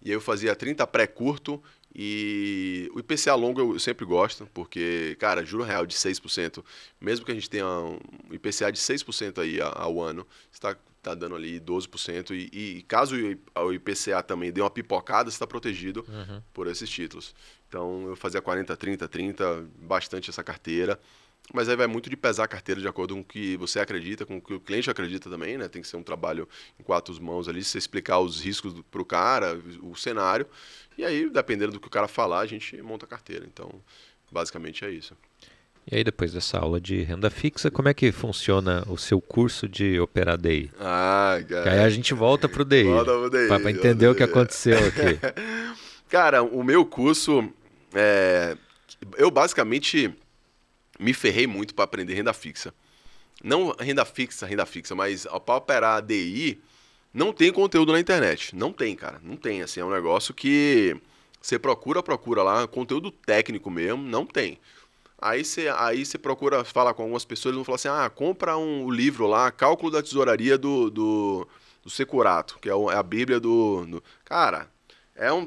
e aí eu fazia 30 pré-curto, e o IPCA longo eu sempre gosto, porque, cara, juro real de 6%, mesmo que a gente tenha um IPCA de 6% aí ao ano, está dando ali 12%, e caso o IPCA também dê uma pipocada, você está protegido por esses títulos. Então, eu fazia 40, 30, 30, bastante essa carteira. Mas aí vai muito de pesar a carteira de acordo com o que você acredita, com o que o cliente acredita também, né? Tem que ser um trabalho em 4 mãos ali, você explicar os riscos para o cara, o cenário. E aí, dependendo do que o cara falar, a gente monta a carteira. Então, basicamente é isso. E aí, depois dessa aula de renda fixa, como é que funciona o seu curso de operar DI? Ah, cara. Que aí a gente volta pro DI, para entender o que aconteceu aqui. Cara, o meu curso, eu basicamente me ferrei muito para aprender renda fixa. Não renda fixa, mas para operar DI, não tem conteúdo na internet. Não tem, cara. Não tem, assim, é um negócio que você procura lá, conteúdo técnico mesmo, não tem. Aí você procura falar com algumas pessoas, eles vão falar assim, compra o livro lá, Cálculo da Tesouraria do Securato, que é a bíblia do... Cara,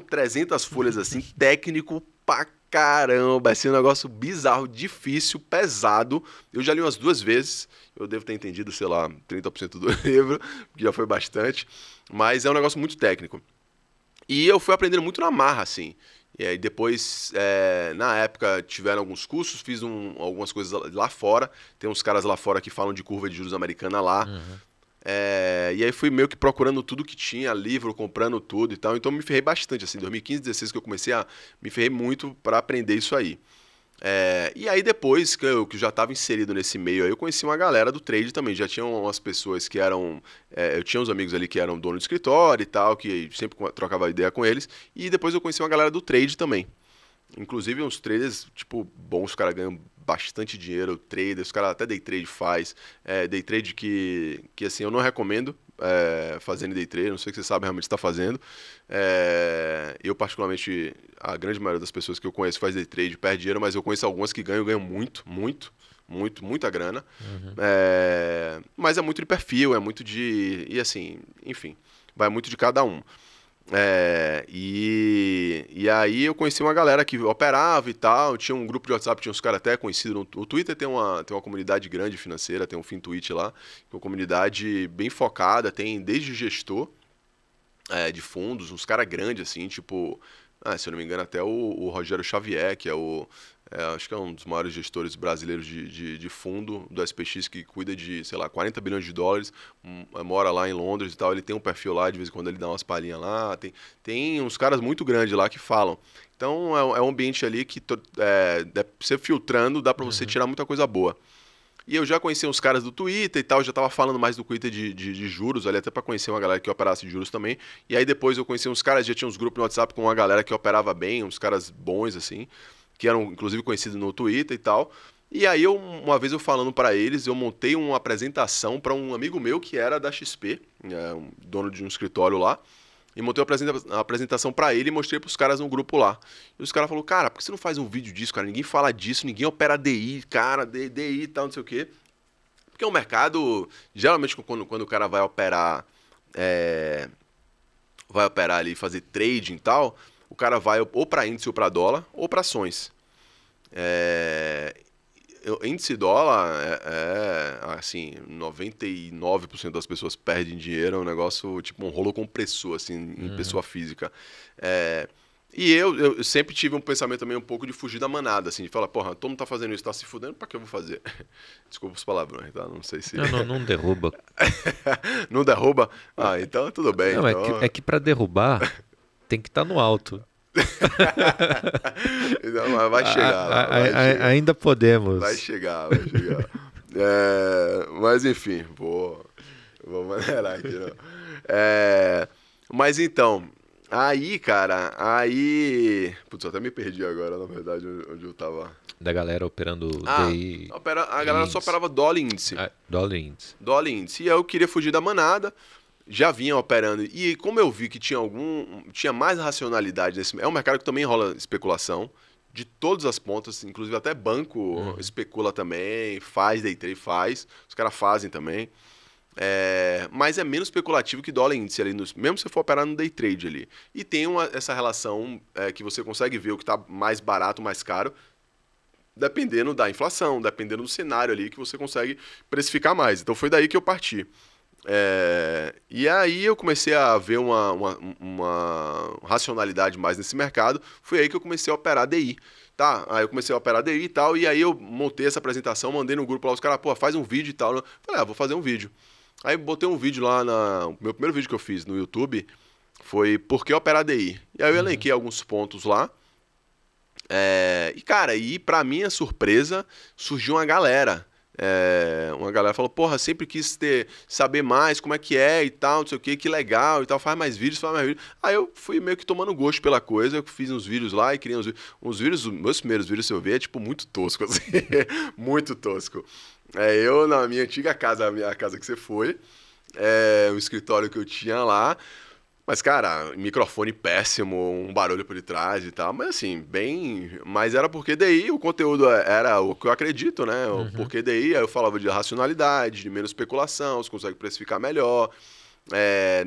300 folhas assim, técnico pra caramba, assim, um negócio bizarro, difícil, pesado. Eu já li umas 2 vezes, eu devo ter entendido, sei lá, 30% do livro, que já foi bastante, mas é um negócio muito técnico. E eu fui aprendendo muito na marra, assim. E aí depois, na época, tiveram alguns cursos, fiz algumas coisas lá fora. Tem uns caras lá fora que falam de curva de juros americana lá. E aí fui meio que procurando tudo que tinha, livro, comprando tudo e tal. Então me ferrei bastante, assim, 2015, 2016 que eu comecei me ferrei muito para aprender isso aí. E aí depois que eu já estava inserido nesse meio aí, eu conheci uma galera do trade também. Já tinham umas pessoas que eram... eu tinha uns amigos ali que eram dono de escritório e tal, que sempre trocava ideia com eles. E depois eu conheci uma galera do trade também. Inclusive uns traders, tipo, bons, os caras ganham bastante dinheiro, traders, os caras até day trade faz. Day trade que assim, eu não recomendo fazendo day trade, não sei o que você sabe realmente está fazendo. Eu, particularmente, a grande maioria das pessoas que eu conheço faz day trade, perde dinheiro, mas eu conheço algumas que ganham muita grana. Mas é muito de perfil, é muito de... E assim, enfim, vai muito de cada um. E aí eu conheci uma galera que operava e tal, tinha um grupo de WhatsApp, tinha uns caras até conhecidos. O Twitter tem uma comunidade grande financeira, tem um FinTwitch lá, uma comunidade bem focada, tem desde gestor de fundos, uns caras grandes assim, tipo, se eu não me engano até o Rogério Xavier, que acho que é um dos maiores gestores brasileiros de fundo do SPX, que cuida de, sei lá, 40 bilhões de dólares, mora lá em Londres e tal, ele tem um perfil lá, de vez em quando ele dá umas palhinhas lá, tem uns caras muito grandes lá que falam. Então é um ambiente ali que você filtrando, dá pra você tirar muita coisa boa. E eu já conheci uns caras do Twitter e tal, já tava falando mais do Twitter de juros ali, até pra conhecer uma galera que operasse de juros também. E aí depois eu conheci uns caras, já tinha uns grupos no WhatsApp com uma galera que operava bem, uns caras bons assim, que eram inclusive conhecidos no Twitter e tal. E aí uma vez eu falando para eles, eu montei uma apresentação para um amigo meu que era da XP, um dono de um escritório lá, e montei uma apresentação para ele e mostrei para os caras no grupo lá. E os caras falaram, cara, por que você não faz um vídeo disso, cara? Ninguém fala disso, ninguém opera DI, cara, DI e tal, não sei o quê. Porque o mercado, geralmente quando o cara vai operar ali, fazer trading e tal, o cara vai ou para índice ou para dólar, ou para ações. Índice dólar, assim, 99% das pessoas perdem dinheiro, é um negócio tipo um rolo compressor, assim, em pessoa física. E eu sempre tive um pensamento também um pouco de fugir da manada, assim, de falar, porra, todo mundo tá fazendo isso, tá se fudendo, pra que eu vou fazer? Desculpa os palavrões, tá? Não sei se... Não derruba. Não derruba? Então tudo bem. Não, então... é que pra derrubar tem que estar no alto. Não, vai chegar lá. Ainda podemos. Vai chegar. Mas enfim, vou maneirar aqui. Não. Mas então, aí, cara, putz, eu até me perdi agora, na verdade, onde eu tava. Da galera operando DI. A galera só operava dólar índice. Dólar índice. Dólar índice. E aí eu queria fugir da manada. Já vinha operando, e como eu vi que tinha mais racionalidade nesse... É um mercado que também rola especulação, de todas as pontas, inclusive até banco especula também, faz day trade, os caras fazem também. Mas é menos especulativo que dólar índice ali, mesmo se você for operar no day trade ali. E tem essa relação que você consegue ver o que está mais barato, mais caro, dependendo da inflação, dependendo do cenário ali que você consegue precificar mais. Então foi daí que eu parti. E aí eu comecei a ver uma racionalidade mais nesse mercado. Foi aí que eu comecei a operar DI. Tá, aí eu comecei a operar DI e tal, e aí eu montei essa apresentação, mandei no grupo lá, os caras, pô, faz um vídeo e tal. Eu falei, vou fazer um vídeo. Aí botei um vídeo lá, o meu primeiro vídeo que eu fiz no YouTube foi Por que operar DI? E aí eu elenquei alguns pontos lá. E cara, pra minha surpresa, surgiu uma galera. Uma galera falou, porra, sempre quis saber mais como é que é e tal, não sei o que legal e tal, faz mais vídeos. Aí eu fui meio que tomando gosto pela coisa, eu fiz uns vídeos lá e criei uns vídeos, meus primeiros vídeos, se eu ver, é tipo muito tosco, assim, muito tosco. Eu na minha antiga casa, a minha casa que você foi, o escritório que eu tinha lá, mas, cara, microfone péssimo, um barulho por detrás e tal, mas assim, Mas era porque daí o conteúdo era o que eu acredito, né? Porque daí eu falava de racionalidade, de menos especulação, você consegue precificar melhor.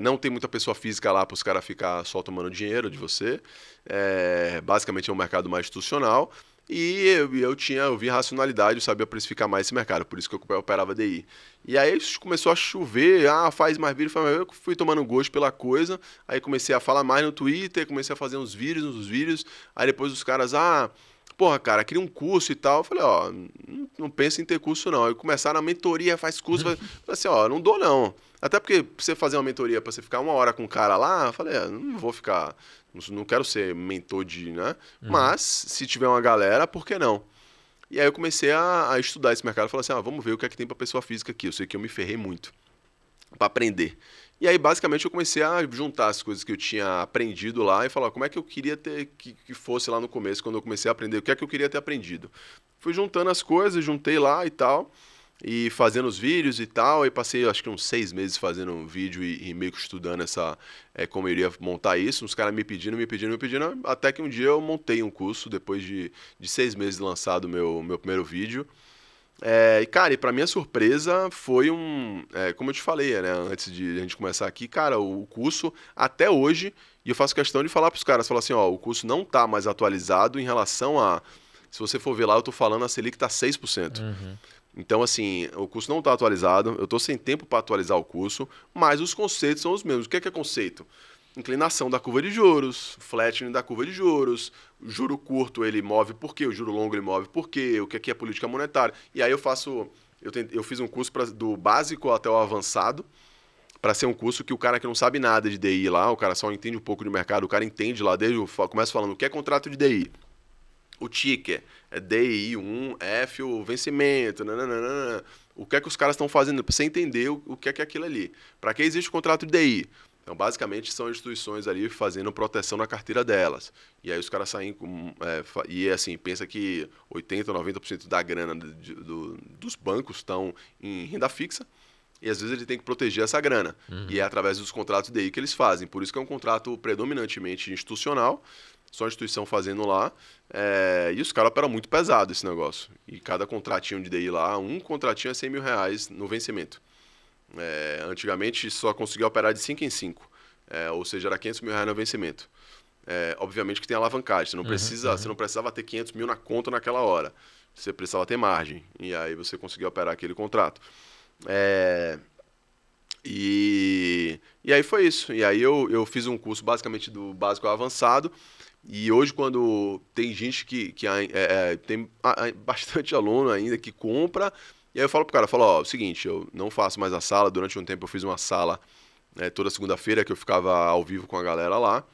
Não tem muita pessoa física lá para os caras ficar só tomando dinheiro de você. Basicamente é um mercado mais institucional. E eu vi racionalidade, eu sabia precificar mais esse mercado, por isso que eu operava DI. E aí começou a chover, faz mais vídeo, eu fui tomando gosto pela coisa, aí comecei a falar mais no Twitter, comecei a fazer uns vídeos, aí depois os caras, porra, cara, cria um curso e tal. Eu falei, não pensa em ter curso não. Aí começaram a mentoria, faz curso, falei assim, não dou não. Até porque pra você fazer uma mentoria, pra você ficar 1 hora com um cara lá, eu falei, não vou ficar, não quero ser mentor né? Mas, se tiver uma galera, por que não? E aí eu comecei a estudar esse mercado, falei assim, vamos ver o que é que tem pra pessoa física aqui. Eu sei que eu me ferrei muito pra aprender. E aí, basicamente, eu comecei a juntar as coisas que eu tinha aprendido lá e falar como é que eu queria ter que fosse lá no começo, quando eu comecei a aprender, o que é que eu queria ter aprendido. Fui juntando as coisas, juntei lá e tal, e fazendo os vídeos e tal, aí passei acho que uns 6 meses fazendo um vídeo e meio que estudando como eu iria montar isso, uns caras me pedindo, até que um dia eu montei um curso, depois de 6 meses de lançado o meu primeiro vídeo. E, cara, pra minha surpresa, foi como eu te falei, né, antes de a gente começar aqui, cara, o curso, até hoje, e eu faço questão de falar pros caras, falar assim, o curso não tá mais atualizado em relação se você for ver lá, eu tô falando, a Selic tá 6%. Então, assim, o curso não tá atualizado, eu tô sem tempo para atualizar o curso, mas os conceitos são os mesmos. O que é conceito? Inclinação da curva de juros, flattening da curva de juros, o juro curto ele move por quê, o juro longo ele move por quê, o que é política monetária. E aí eu fiz um curso do básico até o avançado, para ser um curso que o cara que não sabe nada de DI lá, o cara só entende um pouco de mercado, o cara entende lá, desde eu começo falando o que é contrato de DI. O ticker é DI1, F, o vencimento, nananana. O que é que os caras estão fazendo para você entender o que é aquilo ali. Para que existe o contrato de DI? Então, basicamente, são instituições ali fazendo proteção na carteira delas. E aí os caras saem e assim, pensa que 80%, 90% da grana dos bancos estão em renda fixa. E às vezes ele tem que proteger essa grana. E é através dos contratos DI que eles fazem. Por isso que é um contrato predominantemente institucional, só a instituição fazendo lá. E os caras operam muito pesado esse negócio. E cada contratinho de DI lá, um contratinho é 100 mil reais no vencimento. Antigamente só conseguia operar de 5 em 5. Ou seja, era 500 mil reais no vencimento. Obviamente que tem alavancagem. Você não precisava ter 500 mil na conta naquela hora. Você precisava ter margem. E aí você conseguia operar aquele contrato. E aí foi isso. E aí eu fiz um curso basicamente do básico ao avançado. E hoje, quando tem gente tem bastante aluno ainda que compra, e aí eu falo pro cara, o seguinte, eu não faço mais a sala. Durante um tempo eu fiz uma sala toda segunda-feira, que eu ficava ao vivo com a galera lá.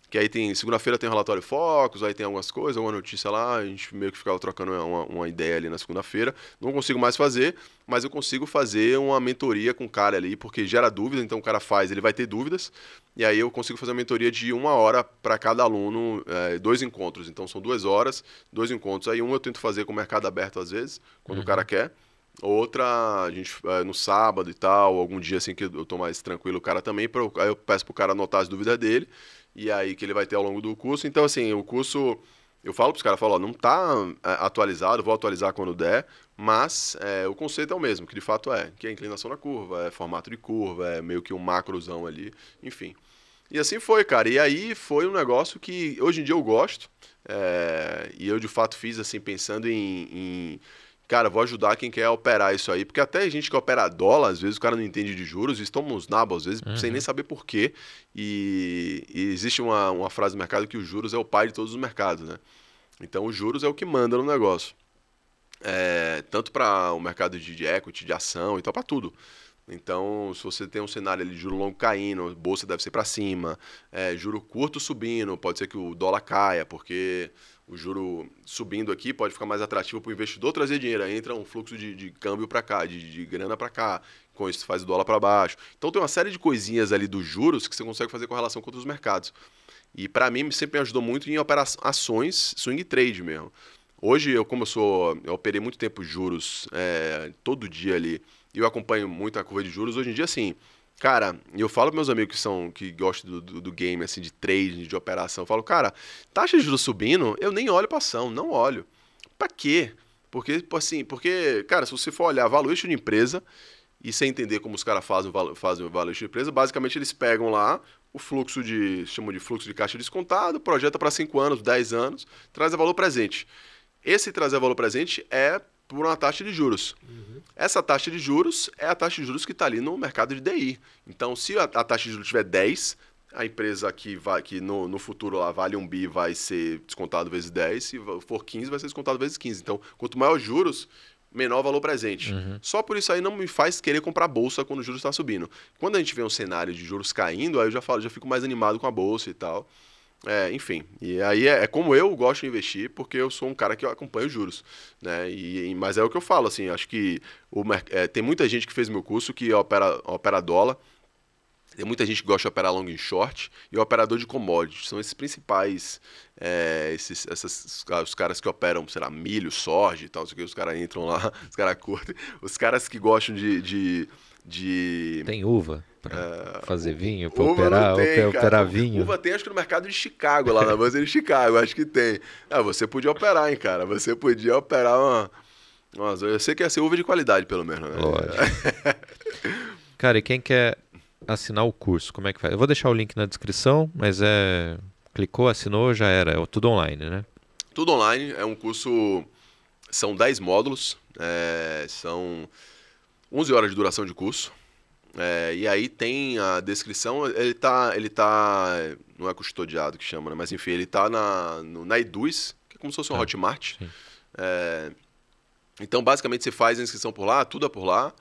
Que aí segunda-feira tem o relatório Focus, aí tem algumas coisas, alguma notícia lá, a gente meio que ficava trocando uma ideia ali na segunda-feira. Não consigo mais fazer, mas eu consigo fazer uma mentoria com o cara ali, porque gera dúvida, então o cara ele vai ter dúvidas, e aí eu consigo fazer uma mentoria de 1 hora para cada aluno, 2 encontros. Então são 2 horas, 2 encontros. Aí eu tento fazer com o mercado aberto às vezes, quando o cara quer. Outra, a gente no sábado e tal, algum dia assim que eu tô mais tranquilo, o cara também, aí eu peço pro cara anotar as dúvidas dele, e aí que ele vai ter ao longo do curso. Então, assim, o curso Eu falo para os caras, falo, ó, não está atualizado, vou atualizar quando der, mas o conceito é o mesmo, que de fato que é inclinação da curva, é formato de curva, é meio que um macrozão ali, enfim. E assim foi, cara. E aí foi um negócio que hoje em dia eu gosto. E eu de fato fiz assim, pensando cara, vou ajudar quem quer operar isso aí. Porque até gente que opera dólar, às vezes o cara não entende de juros, e toma uns nabos, às vezes, sem nem saber por quê. E existe uma frase no mercado que os juros é o pai de todos os mercados, né? Então os juros é o que manda no negócio. Tanto para o mercado de equity, de ação e tal, para tudo. Então, se você tem um cenário ali de juro longo caindo, bolsa deve ser para cima, juro curto subindo, pode ser que o dólar caia, porque o juro subindo aqui pode ficar mais atrativo para o investidor trazer dinheiro. Aí entra um fluxo de câmbio para cá, de grana para cá, com isso faz o dólar para baixo. Então, tem uma série de coisinhas ali dos juros que você consegue fazer correlação com outros mercados. E para mim, sempre me ajudou muito em operar ações, swing trade mesmo. Hoje, eu operei muito tempo juros, todo dia ali, e eu acompanho muito a curva de juros. Hoje em dia, assim, cara, eu falo para meus amigos que gostam do game, assim, de trade, de operação, eu falo, cara, taxa de juros subindo, eu nem olho para ação, não olho. Para quê? Porque, cara, se você for olhar valuation de empresa e sem entender como os caras fazem o valuation de empresa, basicamente eles pegam lá o chamam de fluxo de caixa descontado, projeta para 5 anos, 10 anos, traz a valor presente. Esse trazer valor presente é por uma taxa de juros. Essa taxa de juros é a taxa de juros que está ali no mercado de DI. Então, se a taxa de juros tiver 10, a empresa que no futuro lá vale 1 bi vai ser descontado vezes 10, se for 15 vai ser descontado vezes 15. Então, quanto maior os juros, menor o valor presente. Só por isso aí não me faz querer comprar bolsa quando o juros está subindo. Quando a gente vê um cenário de juros caindo, aí eu já fico mais animado com a bolsa e tal. Enfim, e aí como eu gosto de investir, porque eu sou um cara que acompanha os juros, né? Mas é o que eu falo, assim, acho que tem muita gente que fez meu curso que opera dólar, tem muita gente que gosta de operar long e short, e o operador de commodities, são esses principais, os caras que operam, sei lá, milho, soja e tal, sei que os caras entram lá, os caras curtem, os caras que gostam de Tem uva para fazer vinho, para uva não tem, operar vinho. Uva tem, acho que no mercado de Chicago, lá na bolsa de Chicago, acho que tem. Você podia operar, hein, cara? Você podia operar eu sei que ia ser uva de qualidade, pelo menos, né? Lógico. Cara, e quem quer assinar o curso, como é que faz? Eu vou deixar o link na descrição, mas clicou, assinou, já era. É tudo online, né? Tudo online, é um curso, são 10 módulos, são 11 horas de duração de curso. E aí tem a descrição, ele tá, não é custodiado que chama, né? Mas enfim, ele tá na Eduz, que é como se fosse um Hotmart. Então, basicamente, você faz a inscrição por lá, tudo é por lá.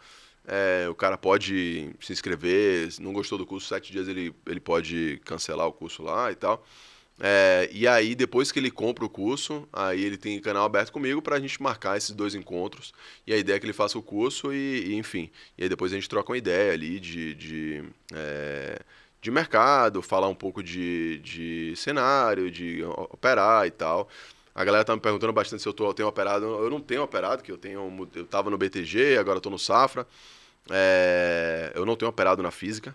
O cara pode se inscrever, se não gostou do curso, 7 dias ele pode cancelar o curso lá e tal. E aí, depois que ele compra o curso, aí ele tem canal aberto comigo pra gente marcar esses 2 encontros. E a ideia é que ele faça o curso enfim. E aí depois a gente troca uma ideia ali de mercado, falar um pouco de cenário, de operar e tal. A galera tá me perguntando bastante se eu tenho operado. Eu não tenho operado, que eu tava no BTG, agora eu tô no Safra. Eu não tenho operado na física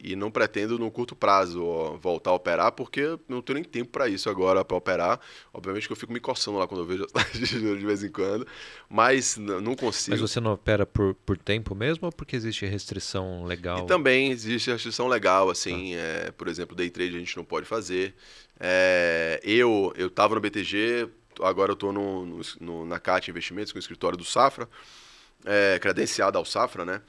e não pretendo no curto prazo voltar a operar, porque eu não tenho nem tempo para isso agora, para operar. Obviamente que eu fico me coçando lá quando eu vejo as taxas de juros de vez em quando, mas não consigo. Mas você não opera por tempo mesmo ou porque existe restrição legal? E também existe restrição legal, assim, por exemplo, day trade a gente não pode fazer. Eu estava no BTG, agora eu estou na CAT Investimentos, com o escritório do Safra. Credenciada ao Safra, né?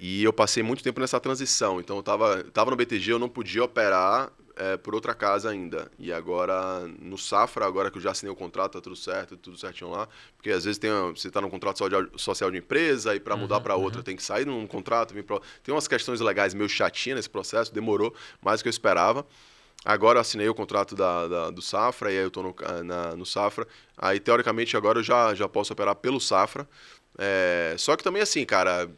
E eu passei muito tempo nessa transição. Então eu tava no BTG, eu não podia operar por outra casa ainda. E agora, no Safra, agora que eu já assinei o contrato, tá tudo certo, tudo certinho lá. Porque às vezes você tá num contrato social de empresa e para mudar para outra tem que sair num contrato. Tem umas questões legais meio chatinhas nesse processo, demorou mais do que eu esperava. Agora eu assinei o contrato do Safra e aí eu estou no Safra. Aí, teoricamente, agora eu já posso operar pelo Safra. Só que também assim, cara,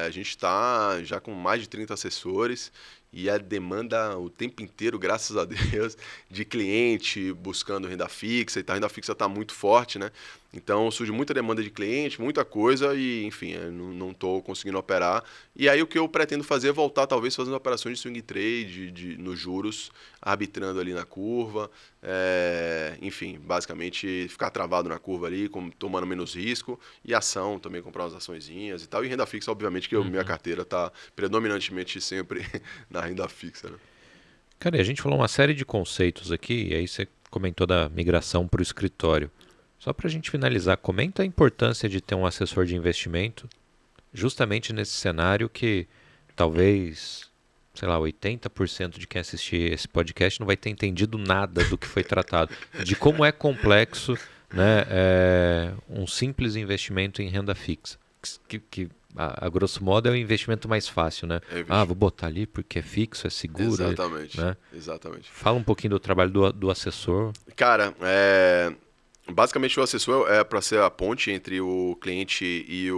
a gente está já com mais de 30 assessores e a demanda o tempo inteiro, graças a Deus, de cliente buscando renda fixa e tal. A renda fixa está muito forte, né? Então surge muita demanda de cliente, muita coisa e, enfim, eu não estou conseguindo operar. E aí o que eu pretendo fazer é voltar, talvez, fazendo operações de swing trade, nos juros, arbitrando ali na curva. Enfim, basicamente ficar travado na curva ali, tomando menos risco. E ação, também comprar umas açõezinhas e tal. E renda fixa, obviamente, que minha carteira está predominantemente sempre na renda fixa, né? Cara, e a gente falou uma série de conceitos aqui, e aí você comentou da migração para o escritório. Só para a gente finalizar, comenta a importância de ter um assessor de investimento, justamente nesse cenário que talvez, sei lá, 80% de quem assistir esse podcast não vai ter entendido nada do que foi tratado, de como é complexo, né, um simples investimento em renda fixa, que a grosso modo é o investimento mais fácil, né? Vou botar ali porque é fixo, é seguro. Exatamente, né? Exatamente. Fala um pouquinho do trabalho do assessor. Cara, basicamente o assessor é para ser a ponte entre o cliente e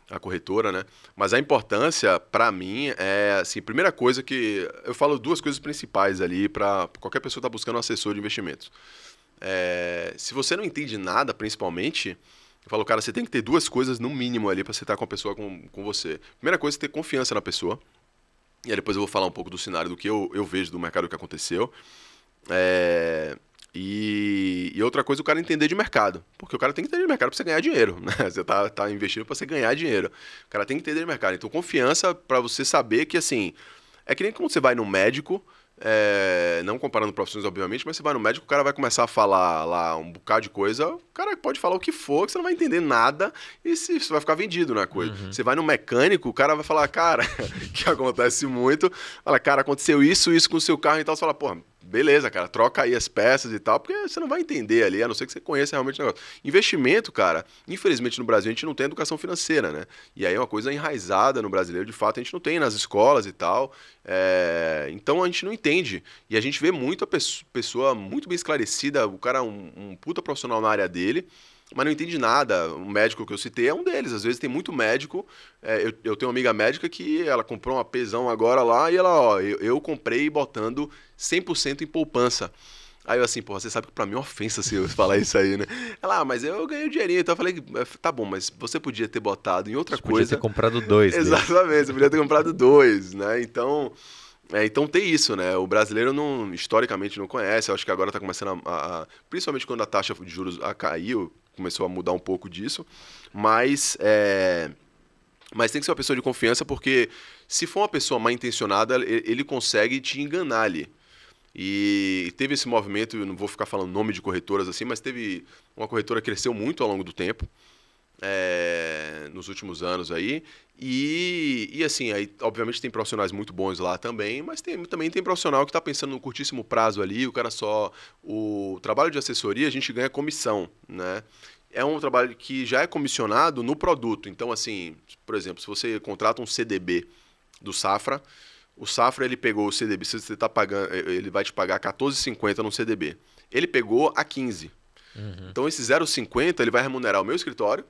a corretora, né? Mas a importância, para mim, é assim, primeira coisa que eu falo duas coisas principais ali para qualquer pessoa que está buscando um assessor de investimentos. Se você não entende nada, principalmente, eu falo, cara, você tem que ter duas coisas no mínimo ali para você estar com a pessoa com você. Primeira coisa é ter confiança na pessoa. E aí depois eu vou falar um pouco do cenário do que eu vejo do mercado que aconteceu. E outra coisa, o cara entender de mercado. Porque o cara tem que entender de mercado para você ganhar dinheiro, né? Você tá investindo para você ganhar dinheiro. O cara tem que entender de mercado. Então, confiança para você saber que, assim, é que nem quando você vai no médico, não comparando profissões, obviamente, mas você vai no médico, o cara vai começar a falar lá um bocado de coisa, o cara pode falar o que for, que você não vai entender nada e você vai ficar vendido na coisa. Você vai no mecânico, o cara vai falar, cara, que acontece muito, fala, cara, aconteceu isso com o seu carro e tal, você fala, porra, beleza, cara, troca aí as peças e tal, porque você não vai entender ali, a não ser que você conheça realmente o negócio. Investimento, cara, infelizmente no Brasil a gente não tem educação financeira, né? E aí é uma coisa enraizada no brasileiro, de fato a gente não tem nas escolas e tal, então a gente não entende. E a gente vê muito a pessoa muito bem esclarecida, o cara um puta profissional na área dele, mas não entende nada. O médico que eu citei é um deles. Às vezes tem muito médico. Eu tenho uma amiga médica que ela comprou uma pesão agora lá e ela, eu comprei botando 100% em poupança. Aí eu assim, porra, você sabe que pra mim é uma ofensa se eu falar isso aí, né? Ela, mas eu ganhei o dinheirinho. Então eu falei, tá bom, mas você podia ter botado em outra coisa. Podia ter comprado 2. Exatamente, você podia ter comprado 2, né? Então tem isso, né? O brasileiro historicamente não conhece. Eu acho que agora está começando principalmente quando a taxa de juros caiu, começou a mudar um pouco disso. Mas tem que ser uma pessoa de confiança, porque se for uma pessoa mal intencionada, ele consegue te enganar ali. E teve esse movimento, eu não vou ficar falando nome de corretoras assim, mas teve uma corretora que cresceu muito ao longo do tempo. Nos últimos anos aí, e assim, aí obviamente tem profissionais muito bons lá também, mas também tem profissional que está pensando no curtíssimo prazo ali, o trabalho de assessoria a gente ganha comissão, né? É um trabalho que já é comissionado no produto, então assim, por exemplo, se você contrata um CDB do Safra, o Safra ele pegou o CDB, se você está pagando, ele vai te pagar 14,50 no CDB, ele pegou a 15. Então esse 0,50 ele vai remunerar o meu escritório,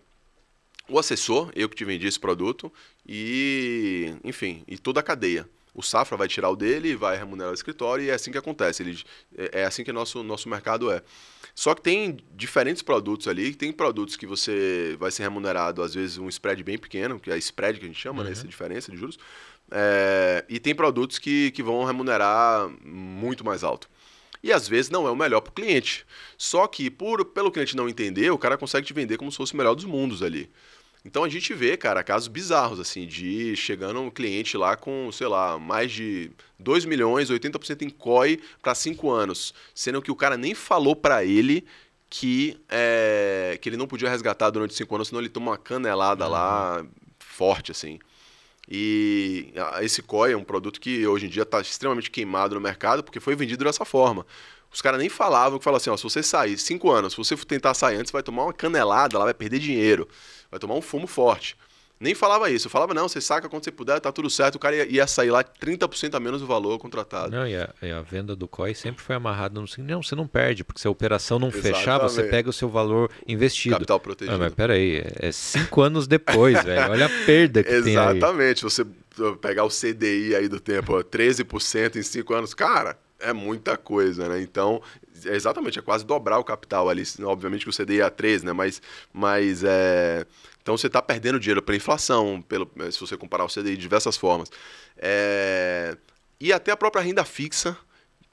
o assessor, eu que te vendi esse produto, e, enfim, e toda a cadeia. O Safra vai tirar o dele e vai remunerar o escritório, e é assim que acontece. É assim que nosso mercado é. Só que tem diferentes produtos ali, tem produtos que você vai ser remunerado, às vezes, um spread bem pequeno, que é a spread que a gente chama, né, essa diferença de juros, e tem produtos que vão remunerar muito mais alto. E às vezes não é o melhor para o cliente. Só que, pelo cliente não entender, o cara consegue te vender como se fosse o melhor dos mundos ali. Então a gente vê, cara, casos bizarros, assim, de chegando um cliente lá com, sei lá, mais de 2 milhões, 80% em COI para 5 anos, sendo que o cara nem falou para ele que ele não podia resgatar durante 5 anos, senão ele toma uma canelada lá forte, assim. E esse COI é um produto que hoje em dia está extremamente queimado no mercado porque foi vendido dessa forma. Os caras nem falavam, que falavam assim, ó, se você sair 5 anos, se você tentar sair antes, vai tomar uma canelada, lá vai perder dinheiro, vai tomar um fumo forte. Nem falava isso, eu falava, não, você saca quando você puder, tá tudo certo, o cara ia sair lá 30% a menos do valor contratado. Não, e a venda do COI sempre foi amarrada no seguinte, não, você não perde, porque se a operação não fechar, você pega o seu valor investido. Capital protegido. Mas peraí, 5 anos depois, velho, olha a perda que tem aí. Exatamente, se você pegar o CDI aí do tempo, 13% em 5 anos, cara, é muita coisa, né? Então, exatamente, é quase dobrar o capital ali. Obviamente que o CDI é a 3, né? Então você está perdendo dinheiro pela inflação, se você comparar o CDI de diversas formas. E até a própria renda fixa,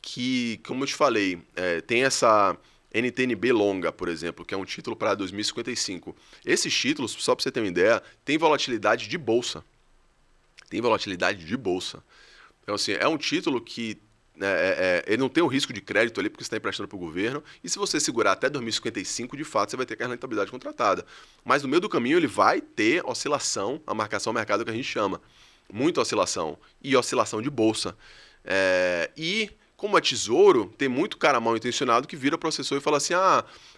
que, como eu te falei, tem essa NTNB longa, por exemplo, que é um título para 2055. Esses títulos, só para você ter uma ideia, tem volatilidade de bolsa. Tem volatilidade de bolsa. Então, assim, é um título que ele não tem o risco de crédito ali, porque você está emprestando para o governo, e se você segurar até 2055, de fato, você vai ter aquela rentabilidade contratada. Mas no meio do caminho ele vai ter oscilação, a marcação ao mercado que a gente chama. Muita oscilação. E oscilação de bolsa. E, como é tesouro, tem muito cara mal intencionado que vira pro assessor e fala assim,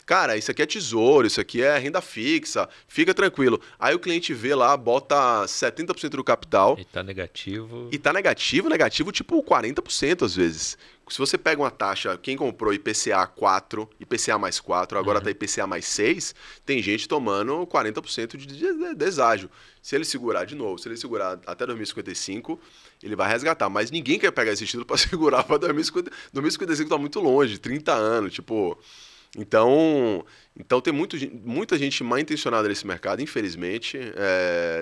cara, isso aqui é tesouro, isso aqui é renda fixa, fica tranquilo. Aí o cliente vê lá, bota 70% do capital. E tá negativo. E tá negativo tipo 40% às vezes. Se você pega uma taxa, quem comprou IPCA 4, IPCA mais 4, agora tá IPCA mais 6, tem gente tomando 40% de deságio. Se ele segurar de novo, se ele segurar até 2055, ele vai resgatar. Mas ninguém quer pegar esse título para segurar para 2050. 2055 tá muito longe, 30 anos, tipo... Então tem muita gente mal intencionada nesse mercado, infelizmente.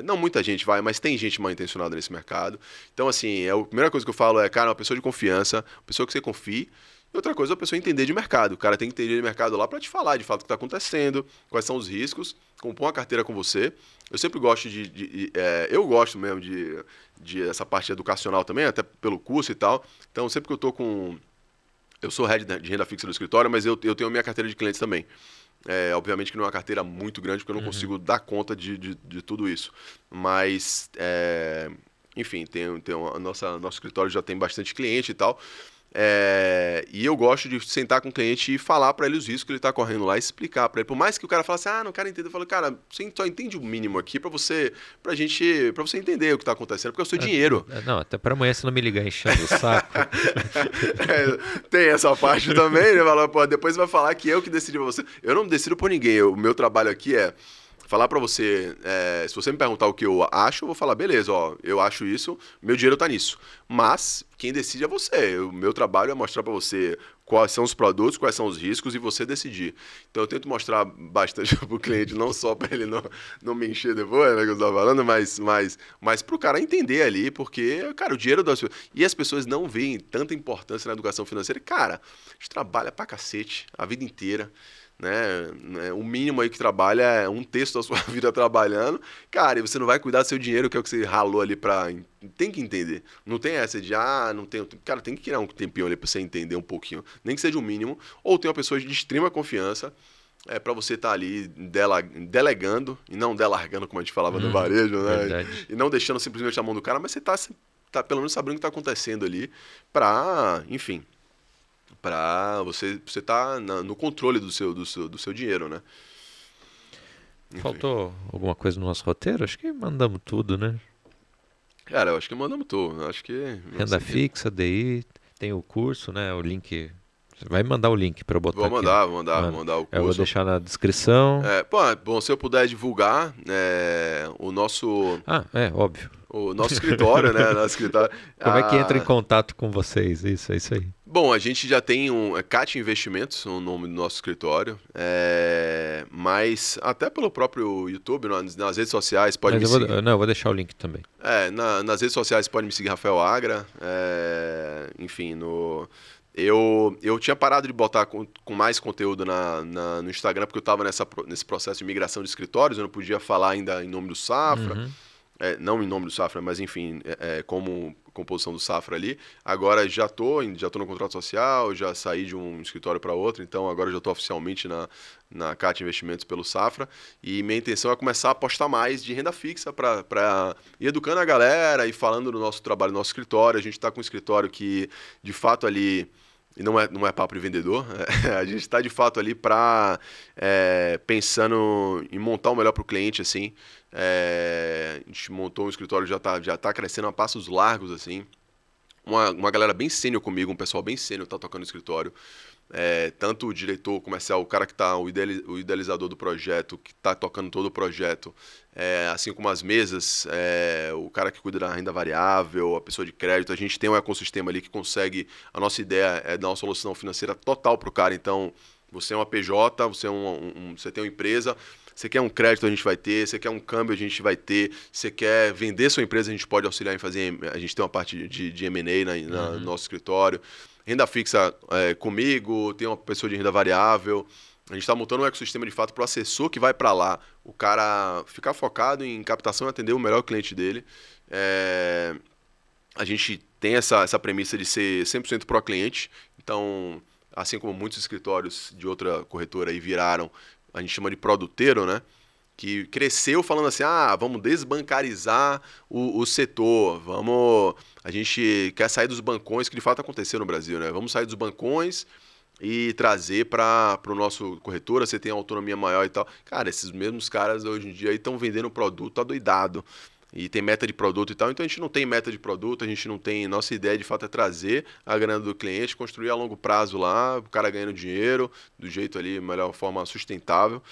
Não muita gente mas tem gente mal intencionada nesse mercado. Então, assim, a primeira coisa que eu falo é, cara, uma pessoa de confiança, uma pessoa que você confie. E outra coisa é a pessoa entender de mercado. O cara tem que entender de mercado lá para te falar de fato o que está acontecendo, quais são os riscos, compor uma carteira com você. Eu sempre gosto eu gosto mesmo de essa parte educacional também, até pelo curso e tal. Então, sempre que eu tô com... Eu sou head de renda fixa do escritório, mas eu tenho a minha carteira de clientes também. Obviamente que não é uma carteira muito grande, porque eu não consigo dar conta de tudo isso. Mas, enfim, nosso escritório já tem bastante cliente e tal. E eu gosto de sentar com o cliente e falar para ele os riscos que ele está correndo lá e explicar para ele. Por mais que o cara fale assim, não quero entender, eu falo, cara, você só entende o mínimo aqui para você entender o que está acontecendo, porque é o seu dinheiro. Não, até para amanhã você não me ligar enchendo o saco. Tem essa parte também, né? Depois você vai falar que eu que decidi para você. Eu não decido por ninguém, o meu trabalho aqui é falar para você, se você me perguntar o que eu acho, eu vou falar, beleza, eu acho isso, meu dinheiro tá nisso. Mas quem decide é você. O meu trabalho é mostrar para você quais são os produtos, quais são os riscos e você decidir. Então eu tento mostrar bastante pro cliente, não só para ele não me encher depois, né, que eu estava falando, mas pro cara entender ali, porque, cara, o dinheiro das pessoas... E as pessoas não veem tanta importância na educação financeira. Cara, a gente trabalha pra cacete a vida inteira. Né? O mínimo aí que trabalha é um terço da sua vida trabalhando, cara, e você não vai cuidar do seu dinheiro, que é o que você ralou ali pra... Tem que entender. Não tem essa de, não tem... Cara, tem que criar um tempinho ali pra você entender um pouquinho, nem que seja o mínimo, ou tem uma pessoa de extrema confiança, pra você estar ali delegando, e não delargando, como a gente falava no varejo, né? Verdade. E não deixando simplesmente a mão do cara, mas você tá pelo menos sabendo o que tá acontecendo ali, pra, enfim... Pra você estar no controle do seu dinheiro, né? Enfim. Faltou alguma coisa no nosso roteiro? Acho que mandamos tudo, né? Cara, eu acho que mandamos tudo. Acho que... Renda fixa, DI, tem o curso, né? O link... Você vai mandar o link para eu botar aqui. Vou mandar o curso. Eu vou deixar na descrição. Bom, se eu puder divulgar o nosso... óbvio. O nosso escritório, né? Nosso escritório. Como é que entra em contato com vocês? Isso, é isso aí. Bom, a gente já tem CAT Investimentos, o nome do nosso escritório, mas até pelo próprio YouTube, nas redes sociais, pode me seguir. Eu vou deixar o link também. Nas redes sociais pode me seguir, Rafael Agra, enfim, Eu tinha parado de botar com mais conteúdo no Instagram, porque eu estava nesse processo de migração de escritórios, eu não podia falar ainda em nome do Safra, não em nome do Safra, mas enfim, como composição do Safra ali. Agora já tô no contrato social, já saí de um escritório para outro, então agora já estou oficialmente na CAT Investimentos pelo Safra, e minha intenção é começar a apostar mais de renda fixa para ir educando a galera e falando do nosso trabalho, do nosso escritório. A gente está com um escritório que, de fato, ali... E não é papo de vendedor, a gente está de fato ali pensando em montar o melhor para o cliente, assim. A gente montou um escritório que já tá crescendo a passos largos, assim. Uma galera bem sênior comigo, um pessoal bem sênior tá tocando o escritório. tanto o diretor comercial, o cara que está o idealizador do projeto, que está tocando todo o projeto, assim como as mesas, o cara que cuida da renda variável, a pessoa de crédito, a gente tem um ecossistema ali que consegue, a nossa ideia é dar uma solução financeira total para o cara. Então, você é uma PJ, você tem uma empresa, você quer um crédito, a gente vai ter, você quer um câmbio, a gente vai ter, você quer vender sua empresa, a gente pode auxiliar em fazer, a gente tem uma parte de M&A no nosso escritório. Renda fixa comigo, tem uma pessoa de renda variável. A gente está montando um ecossistema de fato para o assessor que vai para lá, o cara ficar focado em captação e atender o melhor cliente dele. A gente tem essa premissa de ser 100% pró-cliente. Então, assim como muitos escritórios de outra corretora aí viraram, a gente chama de produteiro, né? Que cresceu falando assim, vamos desbancarizar o setor, a gente quer sair dos bancões, que de fato aconteceu no Brasil, né? Vamos sair dos bancões e trazer para o nosso corretora, você tem autonomia maior e tal. Cara, esses mesmos caras hoje em dia estão vendendo produto adoidado. E tem meta de produto e tal, então a gente não tem meta de produto, a gente não tem... Nossa ideia de fato é trazer a grana do cliente, construir a longo prazo lá, o cara ganhando dinheiro, do jeito ali, melhor forma sustentável.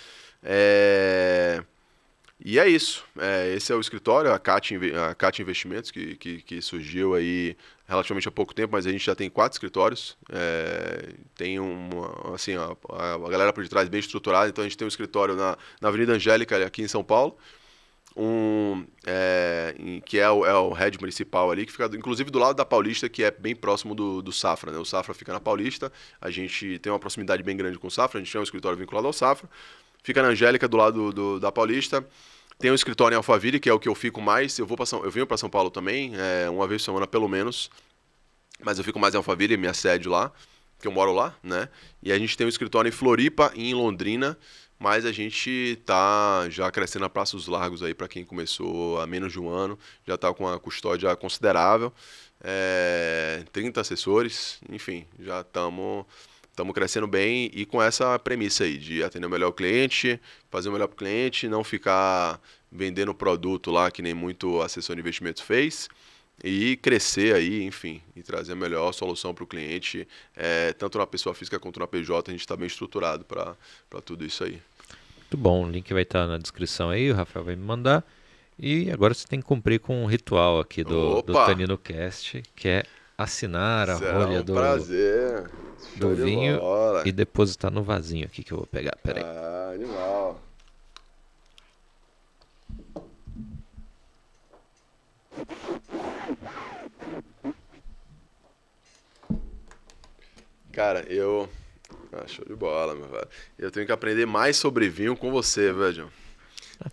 E é isso. Esse é o escritório, a CAT Investimentos, que surgiu aí relativamente há pouco tempo, mas a gente já tem 4 escritórios. Tem assim, a galera por detrás bem estruturada, então a gente tem um escritório na Avenida Angélica, aqui em São Paulo, que é o head municipal ali, que fica inclusive do lado da Paulista, que é bem próximo do Safra, né? O Safra fica na Paulista, a gente tem uma proximidade bem grande com o Safra, a gente tem um escritório vinculado ao Safra, fica na Angélica, do lado da Paulista. Tem um escritório em Alphaville, que é o que eu fico mais. Eu venho para São Paulo também, uma vez por semana pelo menos, mas eu fico mais em Alphaville, minha sede lá, que eu moro lá, né? E a gente tem um escritório em Floripa e em Londrina, mas a gente tá já crescendo a Passos Largos aí, para quem começou há menos de um ano, já tá com uma custódia considerável, 30 assessores, enfim, já estamos crescendo bem e com essa premissa aí de atender o melhor cliente, fazer o melhor para o cliente, não ficar vendendo produto lá que nem muito assessor de investimentos fez, e crescer aí, enfim, e trazer a melhor solução para o cliente, tanto na pessoa física quanto na PJ. A gente está bem estruturado para tudo isso aí. Muito bom, o link vai estar na descrição aí, o Rafael vai me mandar. E agora você tem que cumprir com um ritual aqui do Tanino Cast, que é assinar a rolha do vinho e depositar no vasinho aqui que eu vou pegar. Peraí. Animal. Cara, show de bola, meu velho. Eu tenho que aprender mais sobre vinho com você, velho.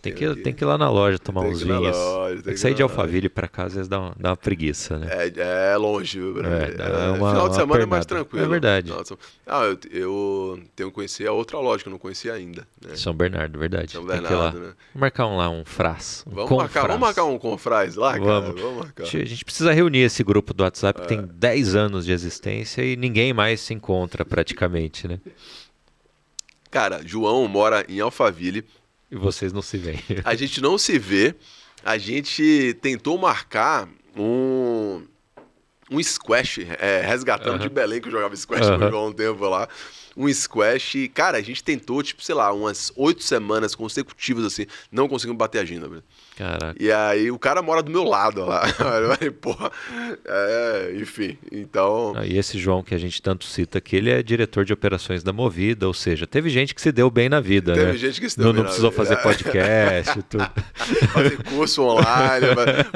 Tem que ir lá na loja tomar uns vinhos. Tem que sair de Alphaville pra casa, às vezes dá uma preguiça, né? É longe, viu, final de semana é mais tranquilo. É verdade. Eu tenho que conhecer a outra loja que eu não conhecia ainda, né? São Bernardo, verdade. São Bernardo, né? Vamos marcar um Fras. Vamos marcar um Confrás lá, cara? Vamos marcar. A gente precisa reunir esse grupo do WhatsApp que tem 10 anos de existência e ninguém mais se encontra praticamente, né? Cara, João mora em Alphaville. E vocês não se veem. A gente não se vê. A gente tentou marcar um squash, resgatando de Belém, que eu jogava squash com o João um tempo lá. Um squash. E, cara, a gente tentou, sei lá, umas 8 semanas consecutivas, assim. Não conseguimos bater a agenda, velho. Caraca. E aí, o cara mora do meu lado lá. Porra. Enfim, então... E esse João que a gente tanto cita aqui, ele é diretor de operações da Movida, ou seja, teve gente que se deu bem na vida, né? Teve gente que se deu bem não precisou fazer podcast e tudo. Fazer curso online,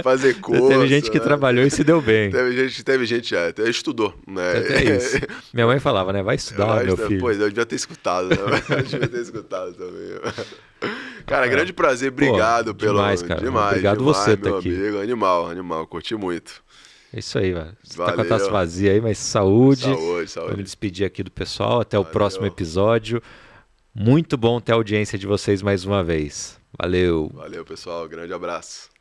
fazer curso. Teve gente que trabalhou e se deu bem. Teve gente estudou, né? É isso. Minha mãe falava, né? Vai estudar, meu filho. Pois, eu devia ter escutado, né? Eu devia ter escutado também. Cara, grande prazer, obrigado demais, cara. Demais, obrigado você meu aqui. Amigo, animal, curti muito. É isso aí, velho. Você tá com a taça vazia aí, mas saúde. Saúde. Vou me despedir aqui do pessoal, até o próximo episódio. Muito bom ter a audiência de vocês mais uma vez. Valeu. Valeu, pessoal, grande abraço.